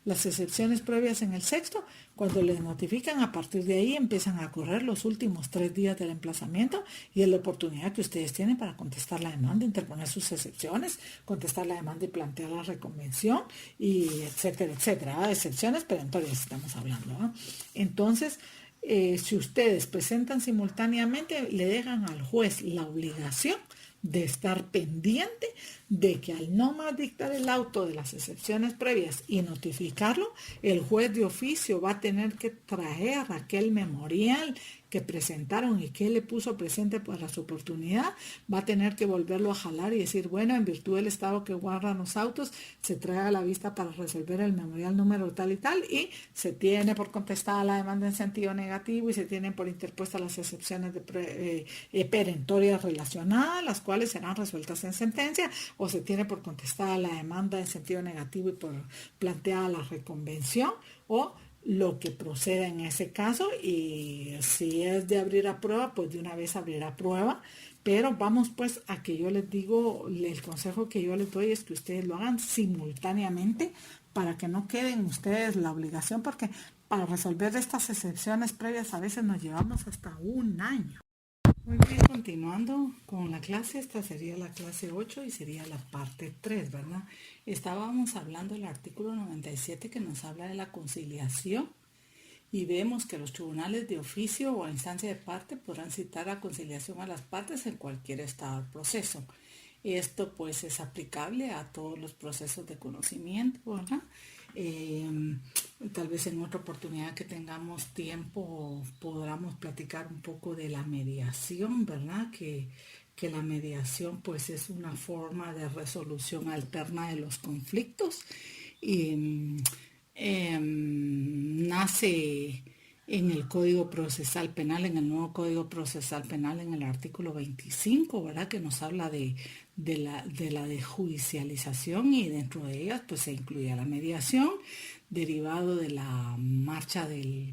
las excepciones previas en el sexto, cuando les notifican, a partir de ahí empiezan a correr los últimos 3 días del emplazamiento y es la oportunidad que ustedes tienen para contestar la demanda, interponer sus excepciones, contestar la demanda y plantear la reconvención, y etcétera, etcétera. Excepciones perentorias estamos hablando, ¿no? Entonces, si ustedes presentan simultáneamente, le dejan al juez la obligación de estar pendiente de que al no más dictar el auto de las excepciones previas y notificarlo, el juez de oficio va a tener que traer aquel memorial que presentaron y que él le puso presente para su oportunidad, va a tener que volverlo a jalar y decir, bueno, en virtud del estado que guardan los autos, se trae a la vista para resolver el memorial número tal y se tiene por contestada la demanda en sentido negativo y se tienen por interpuestas las excepciones perentorias relacionadas, las cuales serán resueltas en sentencia, o se tiene por contestada la demanda en sentido negativo y por planteada la reconvención, o lo que proceda en ese caso, y si es de abrir a prueba, pues de una vez abrir a prueba. Pero vamos pues a que yo les digo, el consejo que yo les doy es que ustedes lo hagan simultáneamente para que no queden ustedes la obligación, porque para resolver estas excepciones previas a veces nos llevamos hasta un año. Muy bien, continuando con la clase, esta sería la clase 8 y sería la parte 3, ¿verdad? Estábamos hablando del artículo 97 que nos habla de la conciliación y vemos que los tribunales de oficio o a instancia de parte podrán citar a conciliación a las partes en cualquier estado del proceso. Esto pues es aplicable a todos los procesos de conocimiento, ¿verdad? Tal vez en otra oportunidad que tengamos tiempo podamos platicar un poco de la mediación, ¿verdad? Que la mediación pues es una forma de resolución alterna de los conflictos y nace en el Código Procesal Penal, en el nuevo Código Procesal Penal, en el artículo 25, ¿verdad? Que nos habla de la desjudicialización y dentro de ellas pues se incluye la mediación, derivado de la marcha de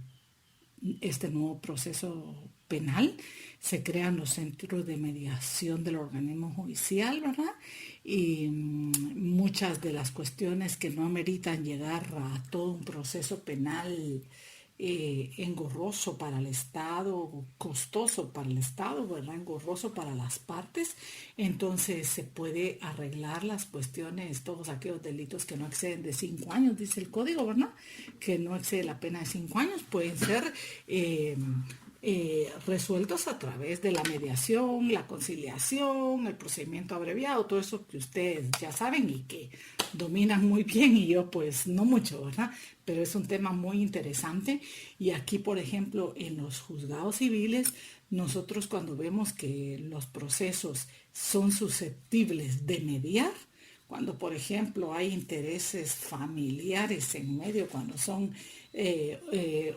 este nuevo proceso penal. Se crean los centros de mediación del organismo judicial, ¿verdad? Y muchas de las cuestiones que no ameritan llegar a todo un proceso penal engorroso para el Estado, costoso para el Estado, ¿verdad? Engorroso para las partes, entonces se puede arreglar las cuestiones, todos aquellos delitos que no exceden de 5 años, dice el código, ¿verdad? Que no excede la pena de 5 años, pueden ser resueltos a través de la mediación, la conciliación, el procedimiento abreviado, todo eso que ustedes ya saben y que dominan muy bien y yo pues no mucho, ¿verdad? Pero es un tema muy interesante y aquí, por ejemplo, en los juzgados civiles, nosotros cuando vemos que los procesos son susceptibles de mediar, cuando, por ejemplo, hay intereses familiares en medio, cuando son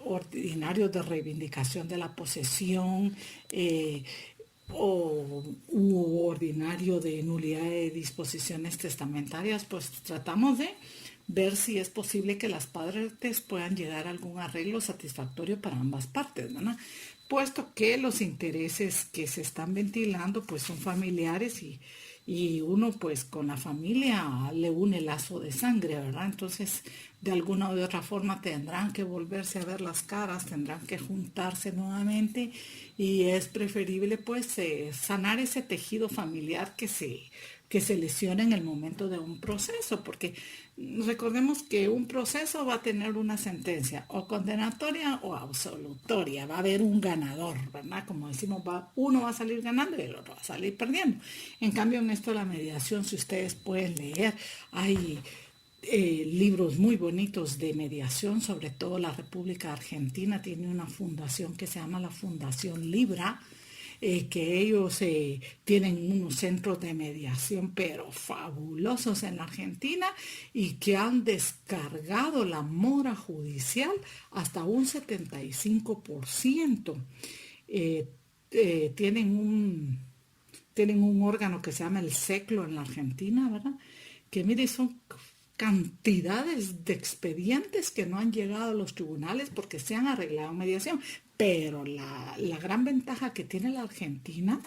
ordinarios de reivindicación de la posesión u ordinario de nulidad de disposiciones testamentarias, pues tratamos de ver si es posible que las partes puedan llegar a algún arreglo satisfactorio para ambas partes, ¿verdad? Puesto que los intereses que se están ventilando pues son familiares y uno pues con la familia le une el lazo de sangre, ¿verdad? Entonces de alguna u otra forma tendrán que volverse a ver las caras, tendrán que juntarse nuevamente y es preferible pues sanar ese tejido familiar que se lesiona en el momento de un proceso, porque recordemos que un proceso va a tener una sentencia o condenatoria o absolutoria, va a haber un ganador, ¿verdad? Como decimos, uno va a salir ganando y el otro va a salir perdiendo. En cambio, en esto de la mediación, si ustedes pueden leer, hay libros muy bonitos de mediación, sobre todo la República Argentina tiene una fundación que se llama la Fundación Libra, que ellos tienen unos centros de mediación pero fabulosos en la Argentina y que han descargado la mora judicial hasta un 75%. Eh, tienen un órgano que se llama el SECLO en la Argentina, ¿verdad? Que mire, son cantidades de expedientes que no han llegado a los tribunales porque se han arreglado en mediación. Pero la gran ventaja que tiene la Argentina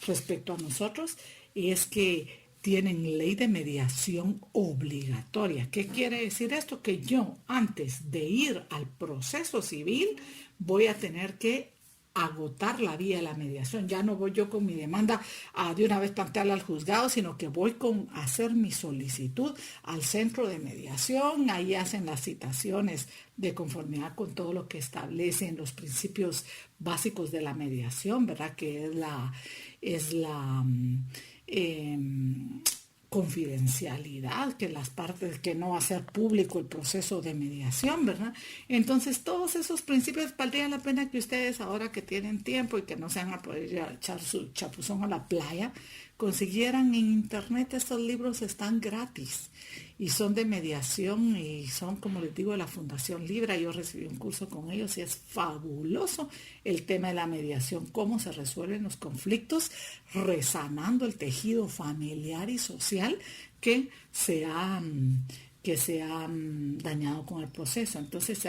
respecto a nosotros es que tienen ley de mediación obligatoria. ¿Qué quiere decir esto? Que yo, antes de ir al proceso civil, voy a tener que agotar la vía de la mediación. Ya no voy yo con mi demanda a de una vez plantearla al juzgado, sino que voy con hacer mi solicitud al centro de mediación. Ahí hacen las citaciones de conformidad con todo lo que establecen los principios básicos de la mediación, ¿verdad? Que es la confidencialidad, que las partes, que no va a ser público el proceso de mediación, ¿verdad? Entonces, todos esos principios valdría la pena que ustedes, ahora que tienen tiempo y que no se van a poder ir a echar su chapuzón a la playa, consiguieran en internet. Estos libros están gratis y son de mediación y son, como les digo, de la Fundación Libra. Yo recibí un curso con ellos y es fabuloso el tema de la mediación, cómo se resuelven los conflictos, resanando el tejido familiar y social que se ha dañado con el proceso. Entonces,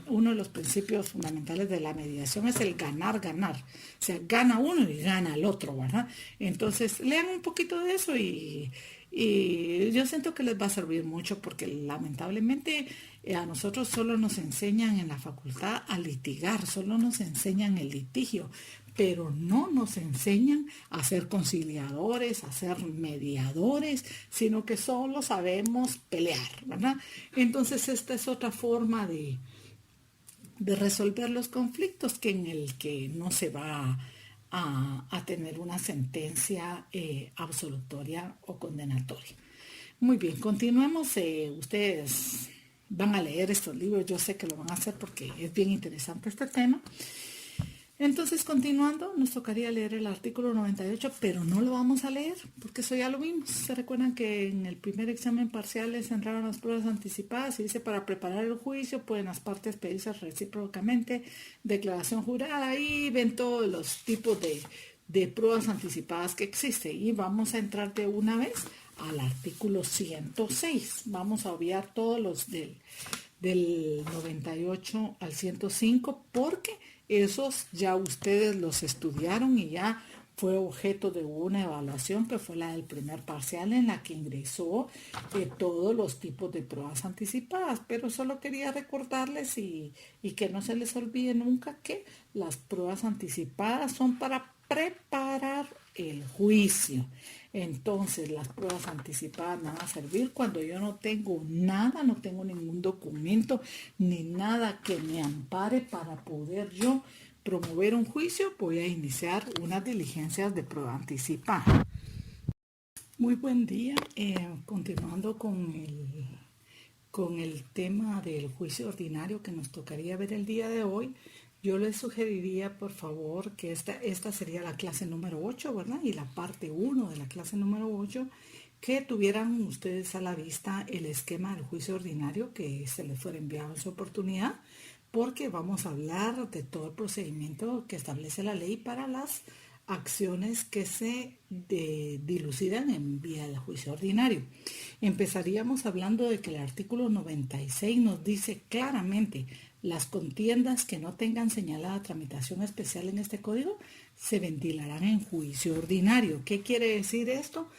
uno de los principios fundamentales de la mediación es el ganar, ganar. O sea, gana uno y gana el otro, ¿verdad? Entonces, lean un poquito de eso y yo siento que les va a servir mucho porque lamentablemente a nosotros solo nos enseñan en la facultad a litigar, solo nos enseñan el litigio, pero no nos enseñan a ser conciliadores, a ser mediadores, sino que solo sabemos pelear, ¿verdad? Entonces esta es otra forma de resolver los conflictos, que en el que no se va a tener una sentencia absolutoria o condenatoria. Muy bien, continuemos. Ustedes van a leer estos libros, yo sé que lo van a hacer porque es bien interesante este tema. Entonces, continuando, nos tocaría leer el artículo 98, pero no lo vamos a leer porque eso ya lo vimos. Se recuerdan que en el primer examen parcial les entraron las pruebas anticipadas y dice: para preparar el juicio pueden las partes pedirse recíprocamente declaración jurada, y ven todos los tipos de pruebas anticipadas que existen. Y vamos a entrar de una vez al artículo 106. Vamos a obviar todos los del 98 al 105 porque esos ya ustedes los estudiaron y ya fue objeto de una evaluación que fue la del primer parcial, en la que ingresó todos los tipos de pruebas anticipadas. Pero solo quería recordarles y que no se les olvide nunca que las pruebas anticipadas son para preparar el juicio. Entonces, las pruebas anticipadas me van a servir cuando yo no tengo nada, no tengo ningún documento ni nada que me ampare para poder yo promover un juicio. Voy a iniciar unas diligencias de prueba anticipada. Muy buen día. Continuando con el tema del juicio ordinario que nos tocaría ver el día de hoy, yo les sugeriría, por favor, que esta sería la clase número 8, ¿verdad? Y la parte 1 de la clase número 8, que tuvieran ustedes a la vista el esquema del juicio ordinario que se les fuera enviado en su oportunidad, porque vamos a hablar de todo el procedimiento que establece la ley para las acciones que se dilucidan en vía del juicio ordinario. Empezaríamos hablando de que el artículo 96 nos dice claramente: las contiendas que no tengan señalada tramitación especial en este código se ventilarán en juicio ordinario. ¿Qué quiere decir esto?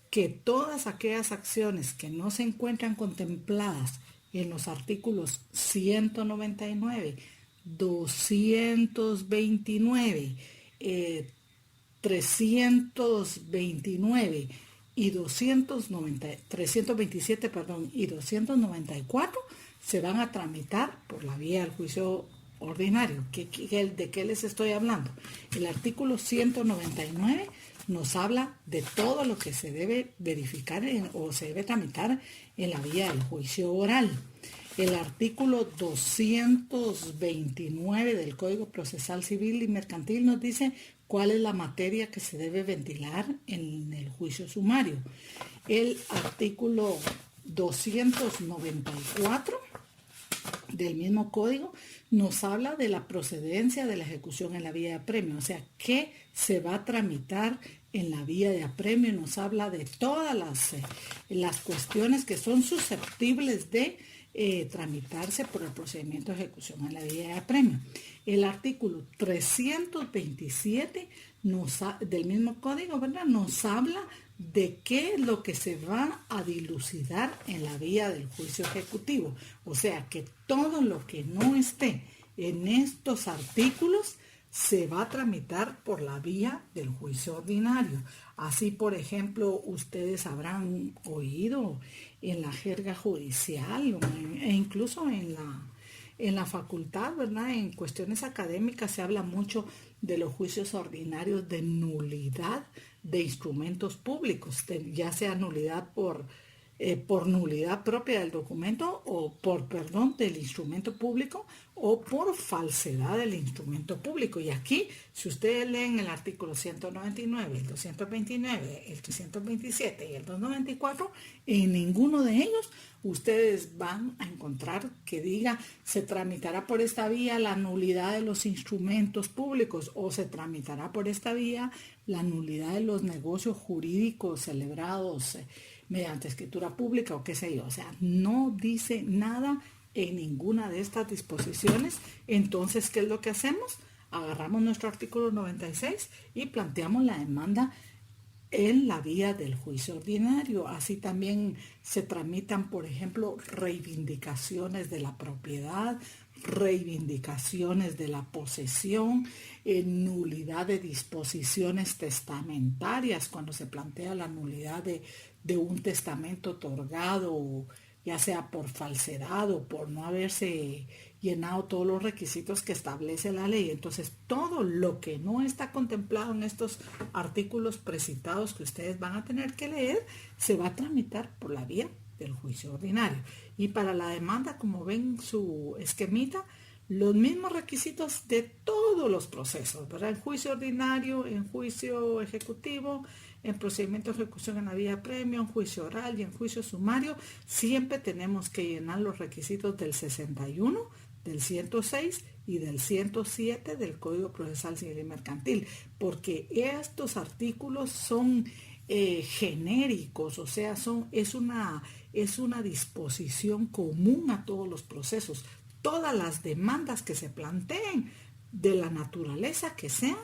Que todas aquellas acciones que no se encuentran contempladas en los artículos 199, 229, 329 y 327, y 294 se van a tramitar por la vía del juicio ordinario. ¿De qué les estoy hablando? El artículo 199 nos habla de todo lo que se debe verificar o se debe tramitar en la vía del juicio oral. El artículo 229 del Código Procesal Civil y Mercantil nos dice cuál es la materia que se debe ventilar en el juicio sumario. El artículo 294 del mismo código nos habla de la procedencia de la ejecución en la vía de apremio, o sea, qué se va a tramitar en la vía de apremio. Nos habla de todas las cuestiones que son susceptibles de tramitarse por el procedimiento de ejecución en la vía de apremio. El artículo 327 del mismo código, ¿verdad?, nos habla de qué es lo que se va a dilucidar en la vía del juicio ejecutivo. O sea, que todo lo que no esté en estos artículos se va a tramitar por la vía del juicio ordinario. Así, por ejemplo, ustedes habrán oído en la jerga judicial e incluso en la facultad, ¿verdad? En cuestiones académicas se habla mucho de los juicios ordinarios de nulidad de instrumentos públicos, ya sea nulidad por nulidad propia del documento o del instrumento público o por falsedad del instrumento público. Y aquí, si ustedes leen el artículo 199, el 229, el 327 y el 294, en ninguno de ellos ustedes van a encontrar que diga se tramitará por esta vía la nulidad de los instrumentos públicos o se tramitará por esta vía la nulidad de los negocios jurídicos celebrados mediante escritura pública o qué sé yo. O sea, no dice nada en ninguna de estas disposiciones. Entonces, ¿qué es lo que hacemos? Agarramos nuestro artículo 96 y planteamos la demanda en la vía del juicio ordinario. Así también se tramitan, por ejemplo, reivindicaciones de la propiedad, reivindicaciones de la posesión, nulidad de disposiciones testamentarias, cuando se plantea la nulidad de un testamento otorgado, ya sea por falsedad o por no haberse llenado todos los requisitos que establece la ley. Entonces, todo lo que no está contemplado en estos artículos precitados que ustedes van a tener que leer, se va a tramitar por la vía del juicio ordinario. Y para la demanda, como ven su esquemita, los mismos requisitos de todos los procesos, ¿verdad? En juicio ordinario, en juicio ejecutivo, en procedimiento de ejecución en la vía de apremio, en juicio oral y en juicio sumario, siempre tenemos que llenar los requisitos del 61, del 106 y del 107 del Código Procesal Civil y Mercantil, porque estos artículos son genéricos, o sea, es una disposición común a todos los procesos. Todas las demandas que se planteen, de la naturaleza que sean,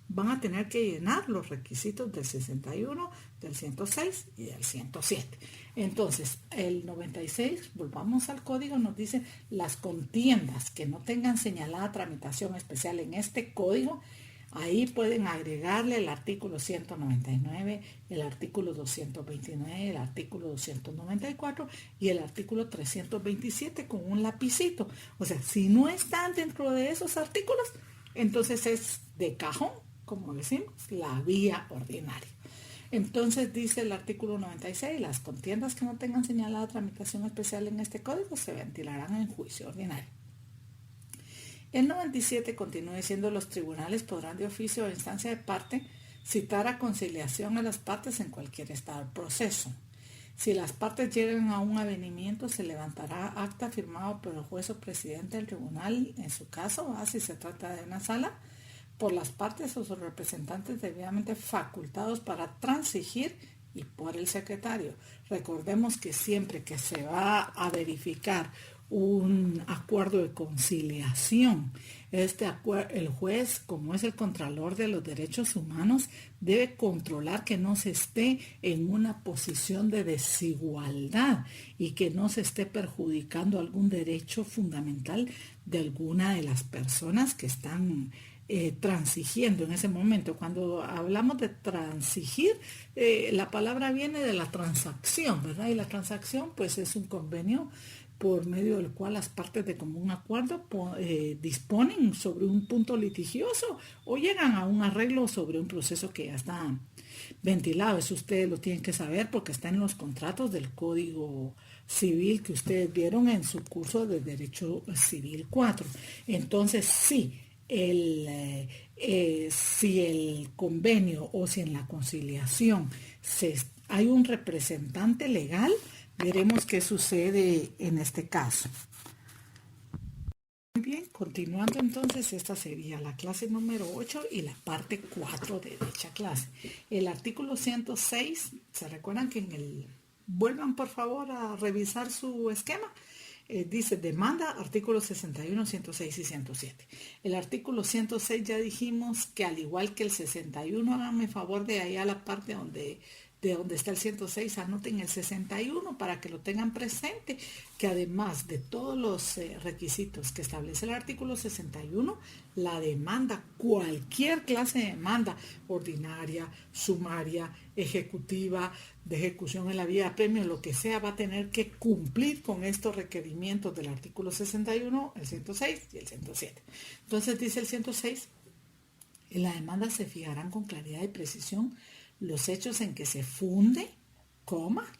van a tener que llenar los requisitos del 61, del 106 y del 107. Entonces, el 96, volvamos al código, nos dice las contiendas que no tengan señalada tramitación especial en este código. Ahí pueden agregarle el artículo 199, el artículo 229, el artículo 294 y el artículo 327 con un lapicito. O sea, si no están dentro de esos artículos, entonces es de cajón, como decimos, la vía ordinaria. Entonces dice el artículo 96, las contiendas que no tengan señalada tramitación especial en este código se ventilarán en juicio ordinario. El 97 continúa diciendo: los tribunales podrán de oficio o instancia de parte citar a conciliación a las partes en cualquier estado del proceso. Si las partes llegan a un avenimiento, se levantará acta firmado por el juez o presidente del tribunal, en su caso, si se trata de una sala, por las partes o sus representantes debidamente facultados para transigir y por el secretario. Recordemos que siempre que se va a verificar un acuerdo de conciliación, el juez, como es el contralor de los derechos humanos, debe controlar que no se esté en una posición de desigualdad y que no se esté perjudicando algún derecho fundamental de alguna de las personas que están transigiendo en ese momento. Cuando hablamos de transigir, la palabra viene de la transacción, ¿verdad? Y la transacción pues es un convenio por medio del cual las partes de común acuerdo disponen sobre un punto litigioso o llegan a un arreglo sobre un proceso que ya está ventilado. Eso ustedes lo tienen que saber porque está en los contratos del Código Civil que ustedes vieron en su curso de Derecho Civil 4. Entonces, sí, si el convenio o si en la conciliación hay un representante legal, veremos qué sucede en este caso. Muy bien, continuando entonces, esta sería la clase número 8 y la parte 4 de dicha clase. El artículo 106, ¿se recuerdan que vuelvan por favor a revisar su esquema? Dice demanda, artículos 61, 106 y 107. El artículo 106 ya dijimos que al igual que el 61, háganme favor de allá la parte de donde está el 106, anoten el 61 para que lo tengan presente, que además de todos los requisitos que establece el artículo 61, la demanda, cualquier clase de demanda, ordinaria, sumaria, ejecutiva, de ejecución en la vía de premio, lo que sea, va a tener que cumplir con estos requerimientos del artículo 61, el 106 y el 107. Entonces dice el 106, en la demanda se fijarán con claridad y precisión los hechos en que se funde,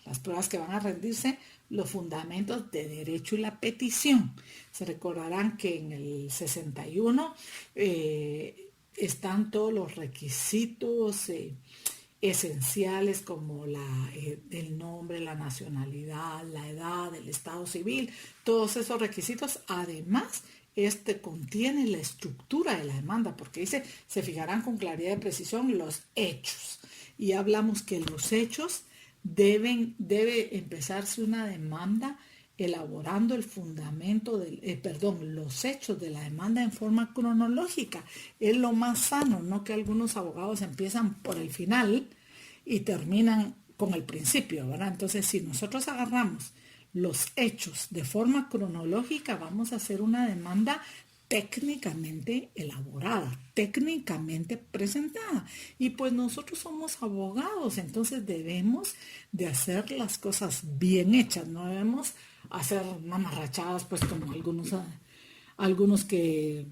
las pruebas que van a rendirse, los fundamentos de derecho y la petición. Se recordarán que en el 61 están todos los requisitos esenciales como el nombre, la nacionalidad, la edad, el estado civil, todos esos requisitos. Además, contiene la estructura de la demanda, porque dice, se fijarán con claridad y precisión los hechos. Y hablamos que los hechos debe empezarse una demanda elaborando el fundamento los hechos de la demanda en forma cronológica. Es lo más sano, no que algunos abogados empiezan por el final y terminan con el principio, ¿verdad? Entonces, si nosotros agarramos los hechos de forma cronológica, vamos a hacer una demanda técnicamente elaborada, técnicamente presentada. Y pues nosotros somos abogados, entonces debemos de hacer las cosas bien hechas, no debemos hacer mamarrachadas, pues como algunos que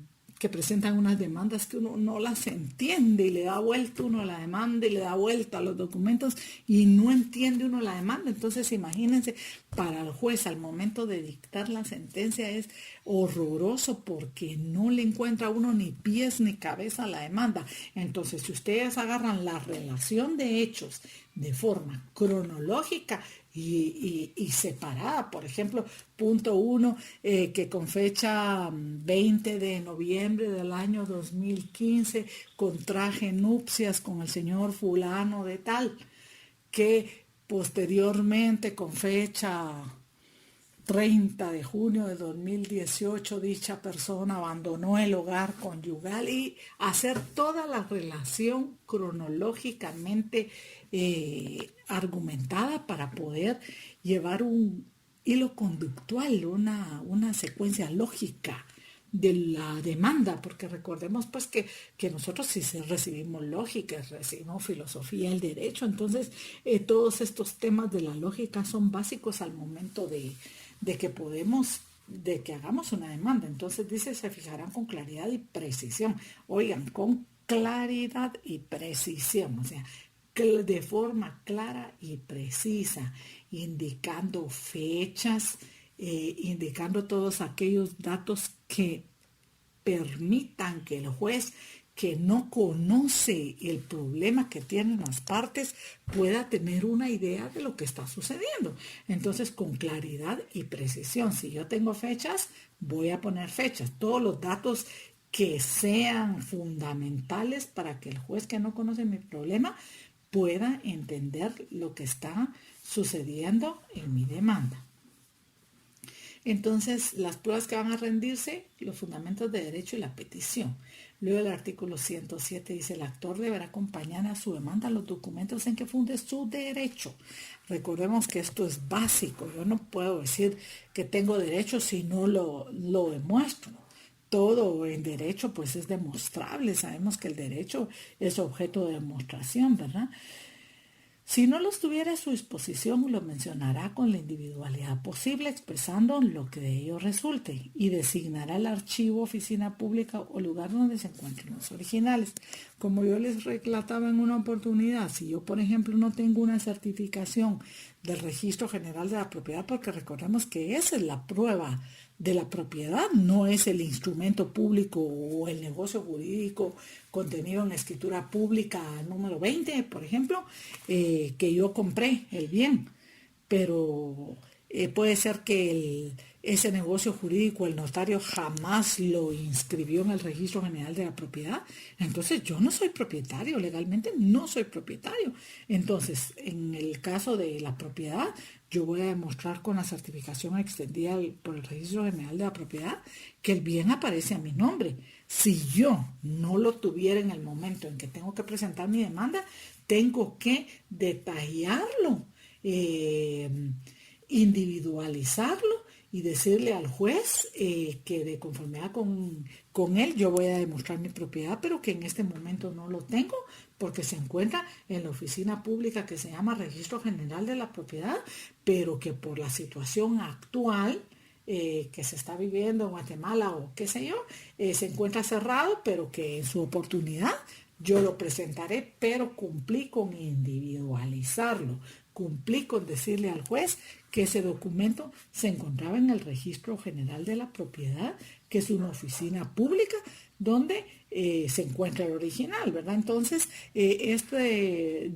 presentan unas demandas que uno no las entiende y le da vuelta uno a la demanda y le da vuelta a los documentos y no entiende uno la demanda. Entonces imagínense, para el juez al momento de dictar la sentencia es horroroso porque no le encuentra uno ni pies ni cabeza a la demanda. Entonces, si ustedes agarran la relación de hechos de forma cronológica y separada, por ejemplo, punto 1, que con fecha 20 de noviembre del año 2015 contraje nupcias con el señor fulano de tal, que posteriormente con fecha 30 de junio de 2018 dicha persona abandonó el hogar conyugal, y hacer toda la relación cronológicamente argumentada para poder llevar un hilo conductual, una secuencia lógica de la demanda, porque recordemos pues que nosotros sí recibimos lógica, recibimos filosofía del derecho, entonces todos estos temas de la lógica son básicos al momento de que hagamos una demanda. Entonces dice, se fijarán con claridad y precisión. Oigan, con claridad y precisión, o sea, de forma clara y precisa, indicando fechas, indicando todos aquellos datos que permitan que el juez, que no conoce el problema que tienen las partes, pueda tener una idea de lo que está sucediendo. Entonces, con claridad y precisión, si yo tengo fechas, voy a poner fechas, todos los datos que sean fundamentales para que el juez que no conoce mi problema pueda entender lo que está sucediendo en mi demanda. Entonces, las pruebas que van a rendirse, los fundamentos de derecho y la petición. Luego el artículo 107 dice, el actor deberá acompañar a su demanda los documentos en que funde su derecho. Recordemos que esto es básico. Yo no puedo decir que tengo derecho si no lo demuestro. Todo en derecho pues es demostrable. Sabemos que el derecho es objeto de demostración, ¿verdad? Si no los tuviera a su disposición, lo mencionará con la individualidad posible, expresando lo que de ello resulte, y designará el archivo, oficina pública o lugar donde se encuentren los originales. Como yo les relataba en una oportunidad, si yo, por ejemplo, no tengo una certificación del Registro General de la Propiedad, porque recordemos que esa es la prueba de la propiedad, no es el instrumento público o el negocio jurídico contenido en la escritura pública número 20, por ejemplo, que yo compré el bien, pero puede ser que ese negocio jurídico el notario jamás lo inscribió en el Registro General de la Propiedad. Entonces yo no soy propietario, legalmente no soy propietario. Entonces, en el caso de la propiedad, yo voy a demostrar con la certificación extendida por el Registro General de la Propiedad que el bien aparece a mi nombre. Si yo no lo tuviera en el momento en que tengo que presentar mi demanda, tengo que detallarlo, individualizarlo y decirle al juez que de conformidad con él yo voy a demostrar mi propiedad, pero que en este momento no lo tengo porque se encuentra en la oficina pública que se llama Registro General de la Propiedad, pero que por la situación actual que se está viviendo en Guatemala o qué sé yo, se encuentra cerrado, pero que en su oportunidad yo lo presentaré, pero cumplí con individualizarlo, cumplí con decirle al juez que ese documento se encontraba en el Registro General de la Propiedad, que es una oficina pública donde se encuentra el original, ¿verdad? Entonces,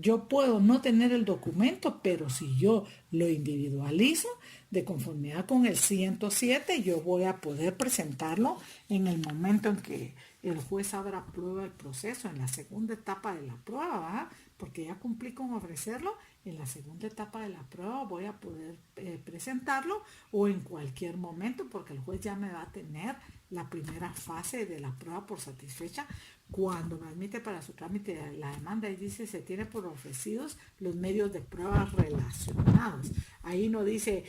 yo puedo no tener el documento, pero si yo lo individualizo de conformidad con el 107, yo voy a poder presentarlo en el momento en que el juez abra prueba del proceso, en la segunda etapa de la prueba, ¿verdad? Porque ya cumplí con ofrecerlo, en la segunda etapa de la prueba voy a poder presentarlo o en cualquier momento, porque el juez ya me va a tener la primera fase de la prueba por satisfecha cuando me admite para su trámite la demanda y dice se tiene por ofrecidos los medios de prueba relacionados. Ahí no dice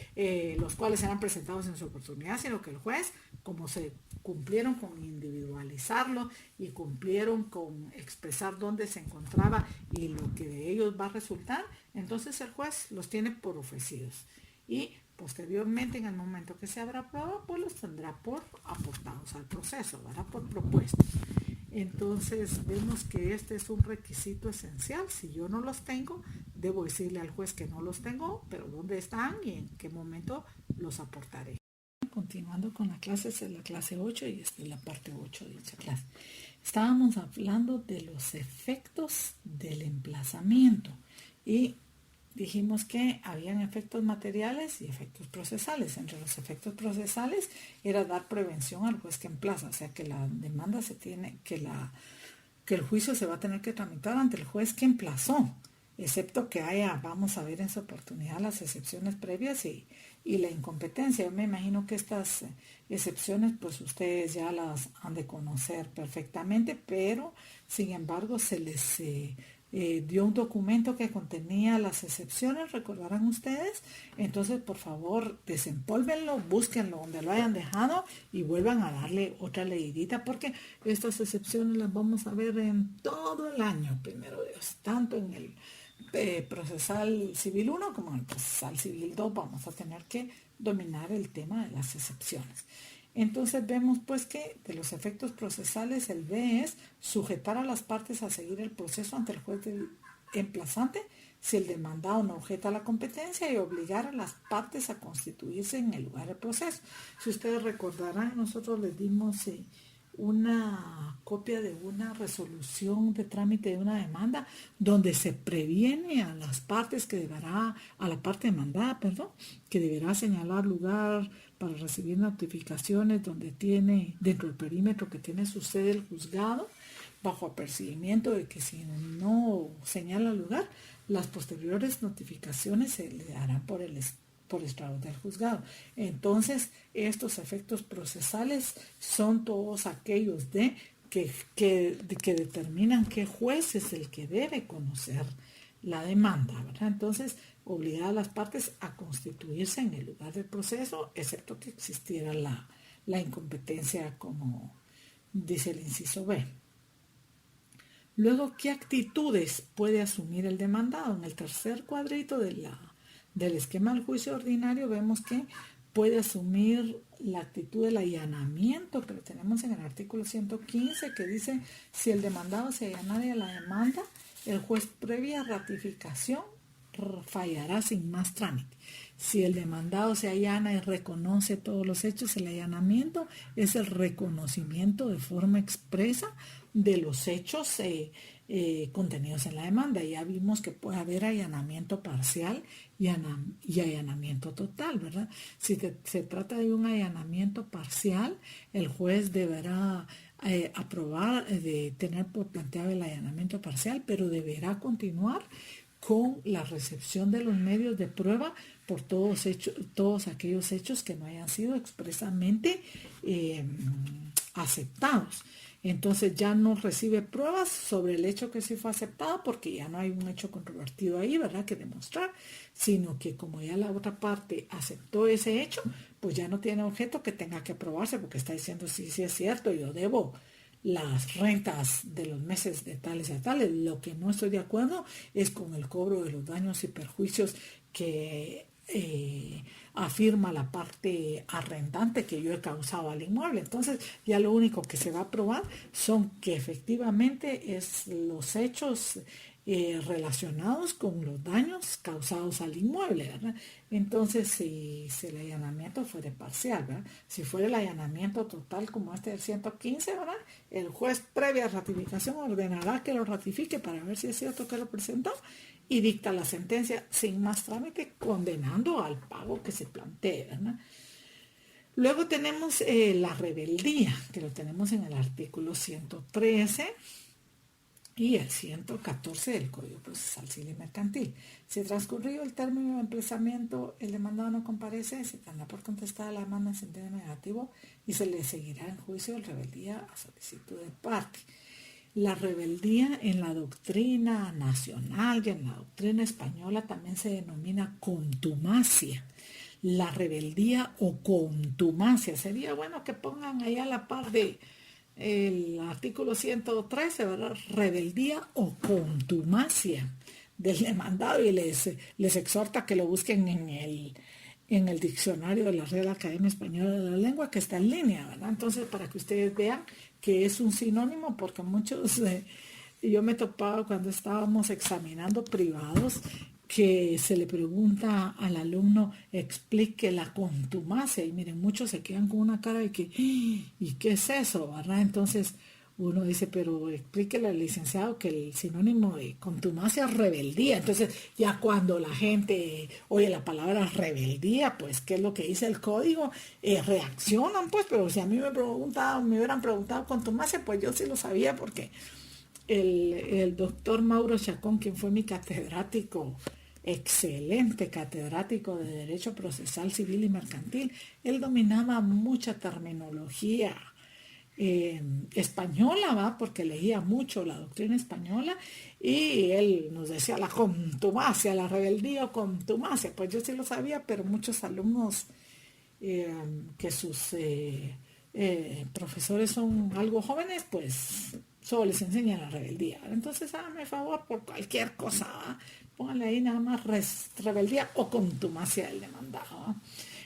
los cuales serán presentados en su oportunidad, sino que el juez, como se cumplieron con individualizarlo y cumplieron con expresar dónde se encontraba y lo que de ellos va a resultar, entonces el juez los tiene por ofrecidos. Y posteriormente, en el momento que se abra prueba, pues los tendrá por aportados al proceso, ¿verdad? Por propuestos. Entonces vemos que este es un requisito esencial. Si yo no los tengo, debo decirle al juez que no los tengo, pero dónde están y en qué momento los aportaré. Continuando con la clase, es la clase 8 y esta es la parte 8 de dicha clase. Estábamos hablando de los efectos del emplazamiento y dijimos que habían efectos materiales y efectos procesales. Entre los efectos procesales era dar prevención al juez que emplaza, o sea que la demanda se tiene, que el juicio se va a tener que tramitar ante el juez que emplazó, excepto que haya, vamos a ver en su oportunidad las excepciones previas y la incompetencia. Yo me imagino que estas excepciones pues ustedes ya las han de conocer perfectamente, pero sin embargo se les dio un documento que contenía las excepciones, recordarán ustedes. Entonces por favor desempólvenlo, búsquenlo donde lo hayan dejado y vuelvan a darle otra leidita, porque estas excepciones las vamos a ver en todo el año, primero Dios, tanto en el procesal civil 1 como en el procesal civil 2 vamos a tener que dominar el tema de las excepciones. Entonces vemos pues que de los efectos procesales el B es sujetar a las partes a seguir el proceso ante el juez del emplazante si el demandado no objeta la competencia y obligar a las partes a constituirse en el lugar del proceso. Si ustedes recordarán, nosotros les dimos una copia de una resolución de trámite de una demanda donde se previene a las partes a la parte demandada, que deberá señalar lugar para recibir notificaciones donde tiene, dentro del perímetro que tiene su sede el juzgado, bajo apercibimiento de que si no señala lugar, las posteriores notificaciones se le darán por estrado del juzgado. Entonces, estos efectos procesales son todos aquellos que determinan qué juez es el que debe conocer la demanda, ¿verdad? Entonces, obligar a las partes a constituirse en el lugar del proceso, excepto que existiera la incompetencia, como dice el inciso B. Luego, ¿qué actitudes puede asumir el demandado? En el tercer cuadrito del esquema del juicio ordinario vemos que puede asumir la actitud del allanamiento, que lo tenemos en el artículo 115, que dice, si el demandado se allanara a la demanda, el juez previa ratificación fallará sin más trámite. Si el demandado se allana y reconoce todos los hechos, el allanamiento es el reconocimiento de forma expresa de los hechos contenidos en la demanda. Ya vimos que puede haber allanamiento parcial y allanamiento total, ¿verdad? Si se trata de un allanamiento parcial, el juez deberá aprobar, de tener por planteado el allanamiento parcial, pero deberá continuar con la recepción de los medios de prueba por todos aquellos hechos que no hayan sido expresamente aceptados. Entonces ya no recibe pruebas sobre el hecho que sí fue aceptado porque ya no hay un hecho controvertido ahí, ¿verdad?, que demostrar, sino que como ya la otra parte aceptó ese hecho, pues ya no tiene objeto que tenga que probarse porque está diciendo sí, sí es cierto, yo debo las rentas de los meses de tales a tales. Lo que no estoy de acuerdo es con el cobro de los daños y perjuicios que afirma la parte arrendante que yo he causado al inmueble. Entonces ya lo único que se va a probar son que efectivamente es los hechos relacionados con los daños causados al inmueble, ¿verdad? Entonces, si el allanamiento fuera parcial, ¿verdad? Si fuera el allanamiento total como este del 115, ¿verdad?, el juez previa ratificación ordenará que lo ratifique para ver si es cierto que lo presentó y dicta la sentencia sin más trámite, condenando al pago que se plantee, ¿verdad? Luego tenemos la rebeldía, que lo tenemos en el artículo 113 y el 114 del Código Procesal Civil y Mercantil. Si transcurrido el término de emplazamiento, el demandado no comparece, se tendrá por contestada la demanda en sentido negativo y se le seguirá en juicio de rebeldía a solicitud de parte. La rebeldía en la doctrina nacional y en la doctrina española también se denomina contumacia. La rebeldía o contumacia. Sería bueno que pongan ahí a la par de el artículo 113, ¿verdad? Rebeldía o contumacia del demandado, y les exhorta que lo busquen en el diccionario de la Real Academia Española de la Lengua, que está en línea, ¿verdad? Entonces, para que ustedes vean que es un sinónimo, porque muchos, yo me topaba cuando estábamos examinando privados, que se le pregunta al alumno, explique la contumacia, y miren, muchos se quedan con una cara de que, ¿y qué es eso?, ¿verdad? Entonces uno dice, pero explíquele al licenciado que el sinónimo de contumacia es rebeldía. Entonces ya cuando la gente oye la palabra rebeldía, pues ¿qué es lo que dice el código? Reaccionan, pues, pero si a mí me hubieran preguntado contumacia, pues yo sí lo sabía, porque el doctor Mauro Chacón, quien fue mi catedrático, excelente catedrático de Derecho Procesal Civil y Mercantil, él dominaba mucha terminología española, ¿va?, porque leía mucho la doctrina española, y él nos decía la contumacia, la rebeldía o contumacia. Pues yo sí lo sabía, pero muchos alumnos que sus profesores son algo jóvenes, pues solo les enseñan la rebeldía. Entonces háganme favor, por cualquier cosa, ¿va?, pónganle ahí nada más rebeldía o contumacia del demandado, ¿va?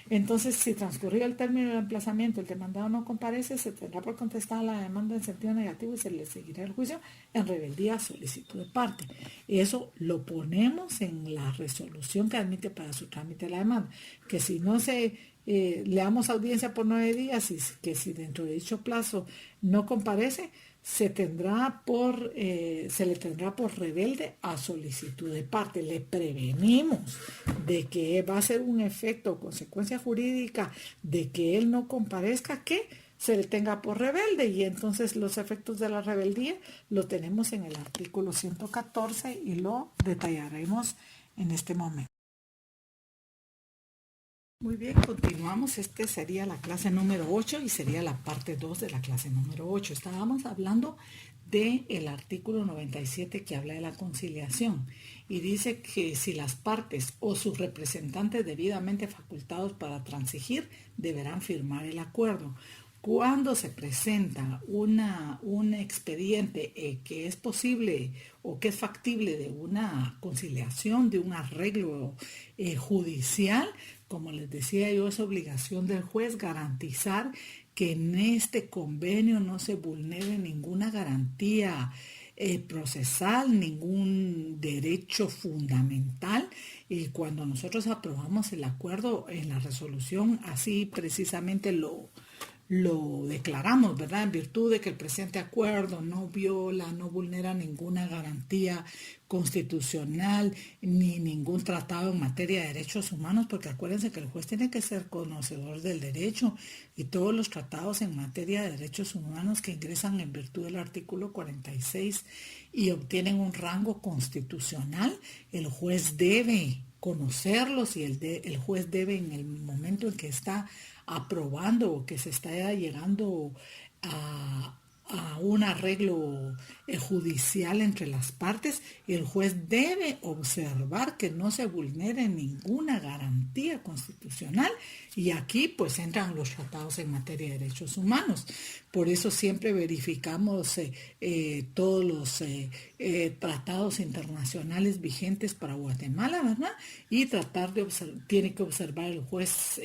Entonces, si transcurrió el término de emplazamiento, el demandado no comparece, se tendrá por contestar la demanda en sentido negativo y se le seguirá el juicio en rebeldía a solicitud de parte. Y eso lo ponemos en la resolución que admite para su trámite la demanda, que si no le damos audiencia por 9 días y que si dentro de dicho plazo no comparece, se le tendrá por rebelde a solicitud de parte. Le prevenimos de que va a ser un efecto o consecuencia jurídica de que él no comparezca, que se le tenga por rebelde, y entonces los efectos de la rebeldía lo tenemos en el artículo 114 y lo detallaremos en este momento. Muy bien, continuamos. Este sería la clase número 8 y sería la parte 2 de la clase número 8. Estábamos hablando del artículo 97 que habla de la conciliación y dice que si las partes o sus representantes debidamente facultados para transigir deberán firmar el acuerdo. Cuando se presenta un expediente que es posible o que es factible de una conciliación, de un arreglo judicial, como les decía yo, es obligación del juez garantizar que en este convenio no se vulnere ninguna garantía procesal, ningún derecho fundamental. Y cuando nosotros aprobamos el acuerdo en la resolución, así precisamente lo declaramos, ¿verdad? En virtud de que el presente acuerdo no viola, no vulnera ninguna garantía constitucional ni ningún tratado en materia de derechos humanos, porque acuérdense que el juez tiene que ser conocedor del derecho y todos los tratados en materia de derechos humanos que ingresan en virtud del artículo 46 y obtienen un rango constitucional, el juez debe conocerlos y el juez debe, en el momento en que está aprobando o que se está llegando a un arreglo judicial entre las partes, el juez debe observar que no se vulnere ninguna garantía constitucional, y aquí pues entran los tratados en materia de derechos humanos. Por eso siempre verificamos todos los tratados internacionales vigentes para Guatemala, ¿verdad? Y tiene que observar el juez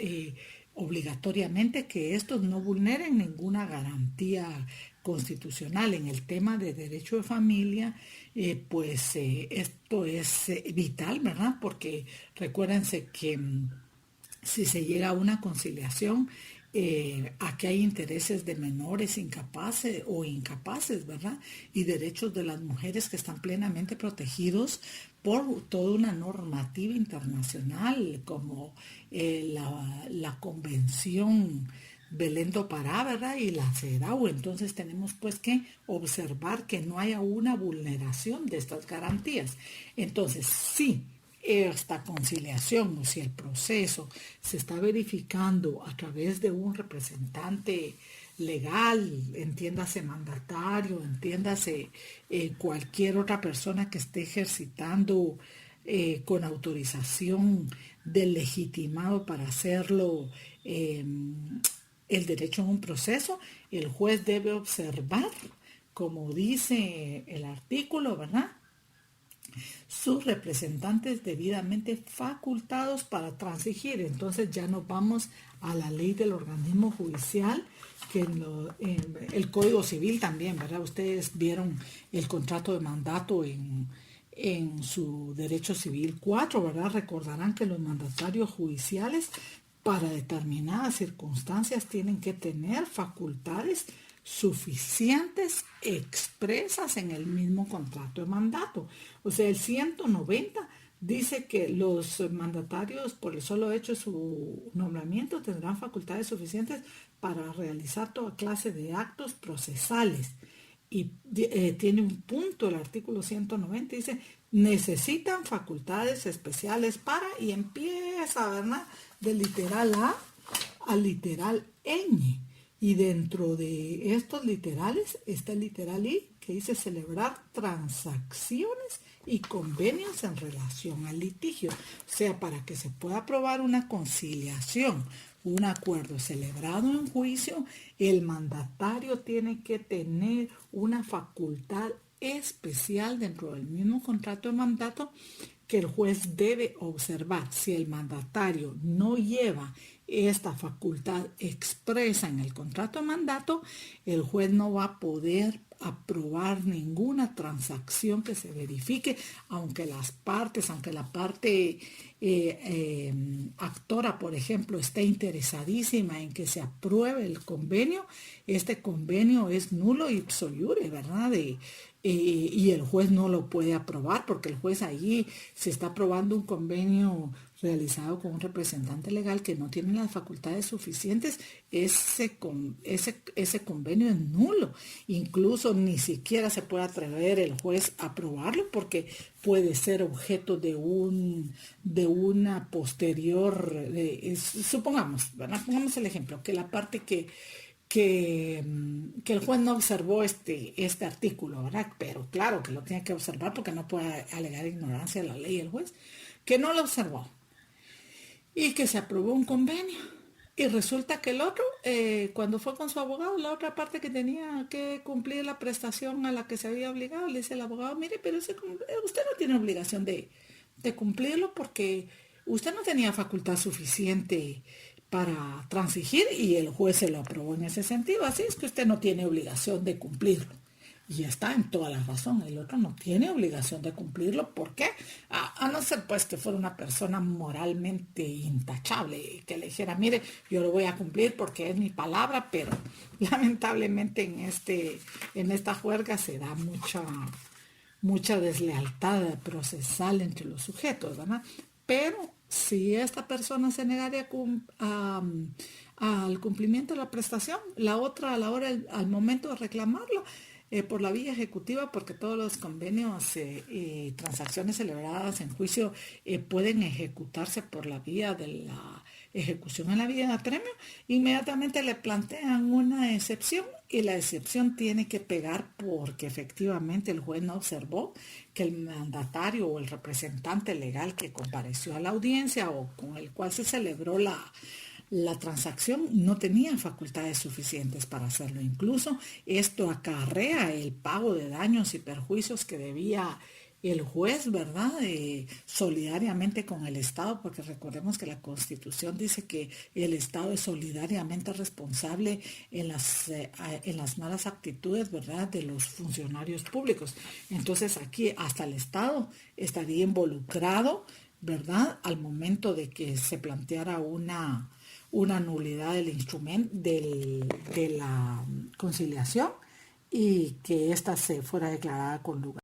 obligatoriamente que estos no vulneren ninguna garantía constitucional. En el tema de derecho de familia, esto es vital, ¿verdad? Porque recuérdense que si se llega a una conciliación, aquí hay intereses de menores incapaces o incapaces, ¿verdad? Y derechos de las mujeres que están plenamente protegidos por toda una normativa internacional como la Convención Belén do Pará, ¿verdad? Y la CEDAW. Entonces tenemos pues que observar que no haya una vulneración de estas garantías. Entonces, sí, esta conciliación o si el proceso se está verificando a través de un representante legal, entiéndase mandatario, entiéndase cualquier otra persona que esté ejercitando con autorización del legitimado para hacerlo el derecho a un proceso, el juez debe observar, como dice el artículo, ¿verdad?, sus representantes debidamente facultados para transigir. Entonces ya nos vamos a la ley del organismo judicial, que en el Código Civil también, ¿verdad? Ustedes vieron el contrato de mandato en su Derecho Civil 4, ¿verdad? Recordarán que los mandatarios judiciales para determinadas circunstancias tienen que tener facultades suficientes expresas en el mismo contrato de mandato. O sea, el 190 dice que los mandatarios, por el solo hecho de su nombramiento, tendrán facultades suficientes para realizar toda clase de actos procesales. Y tiene un punto el artículo 190, dice, necesitan facultades especiales para, y empieza, ¿verdad?, del literal A al literal ñ. Y dentro de estos literales está el literal I, que dice celebrar transacciones y convenios en relación al litigio. O sea, para que se pueda aprobar una conciliación, un acuerdo celebrado en juicio, el mandatario tiene que tener una facultad especial dentro del mismo contrato de mandato que el juez debe observar. Si el mandatario no lleva esta facultad expresa en el contrato de mandato, el juez no va a poder aprobar ninguna transacción que se verifique, aunque la parte actora, por ejemplo, esté interesadísima en que se apruebe el convenio. Este convenio es nulo ipso iure, ¿verdad? Y el juez no lo puede aprobar, porque el juez allí se está aprobando un convenio realizado con un representante legal que no tiene las facultades suficientes. Ese convenio es nulo. Incluso ni siquiera se puede atrever el juez a aprobarlo, porque puede ser objeto de una posterior, supongamos, ¿verdad? Pongamos el ejemplo, que la parte que el juez no observó este artículo, ¿verdad? Pero claro que lo tiene que observar, porque no puede alegar ignorancia de la ley el juez, que no lo observó y que se aprobó un convenio. Y resulta que el otro, cuando fue con su abogado, la otra parte que tenía que cumplir la prestación a la que se había obligado, le dice el abogado, mire, pero usted no tiene obligación de cumplirlo porque usted no tenía facultad suficiente para transigir y el juez se lo aprobó en ese sentido. Así es que usted no tiene obligación de cumplirlo. Y está en toda la razón. El otro no tiene obligación de cumplirlo. ¿Por qué? A no ser pues que fuera una persona moralmente intachable, que le dijera, mire, yo lo voy a cumplir porque es mi palabra, pero lamentablemente en esta juerga se da mucha deslealtad procesal entre los sujetos, ¿verdad? Pero si esta persona se negaría al cumplimiento de la prestación, la otra a la hora, al momento de reclamarlo, por la vía ejecutiva, porque todos los convenios y transacciones celebradas en juicio pueden ejecutarse por la vía de la ejecución en la vía de apremio, inmediatamente le plantean una excepción y la excepción tiene que pegar porque efectivamente el juez no observó que el mandatario o el representante legal que compareció a la audiencia o con el cual se celebró la transacción no tenía facultades suficientes para hacerlo. Incluso esto acarrea el pago de daños y perjuicios que debía el juez, ¿verdad? Solidariamente con el Estado, porque recordemos que la Constitución dice que el Estado es solidariamente responsable en las malas actitudes, ¿verdad?, de los funcionarios públicos. Entonces aquí hasta el Estado estaría involucrado, ¿verdad?, al momento de que se planteara una nulidad del instrumento de la conciliación y que ésta se fuera declarada con lugar.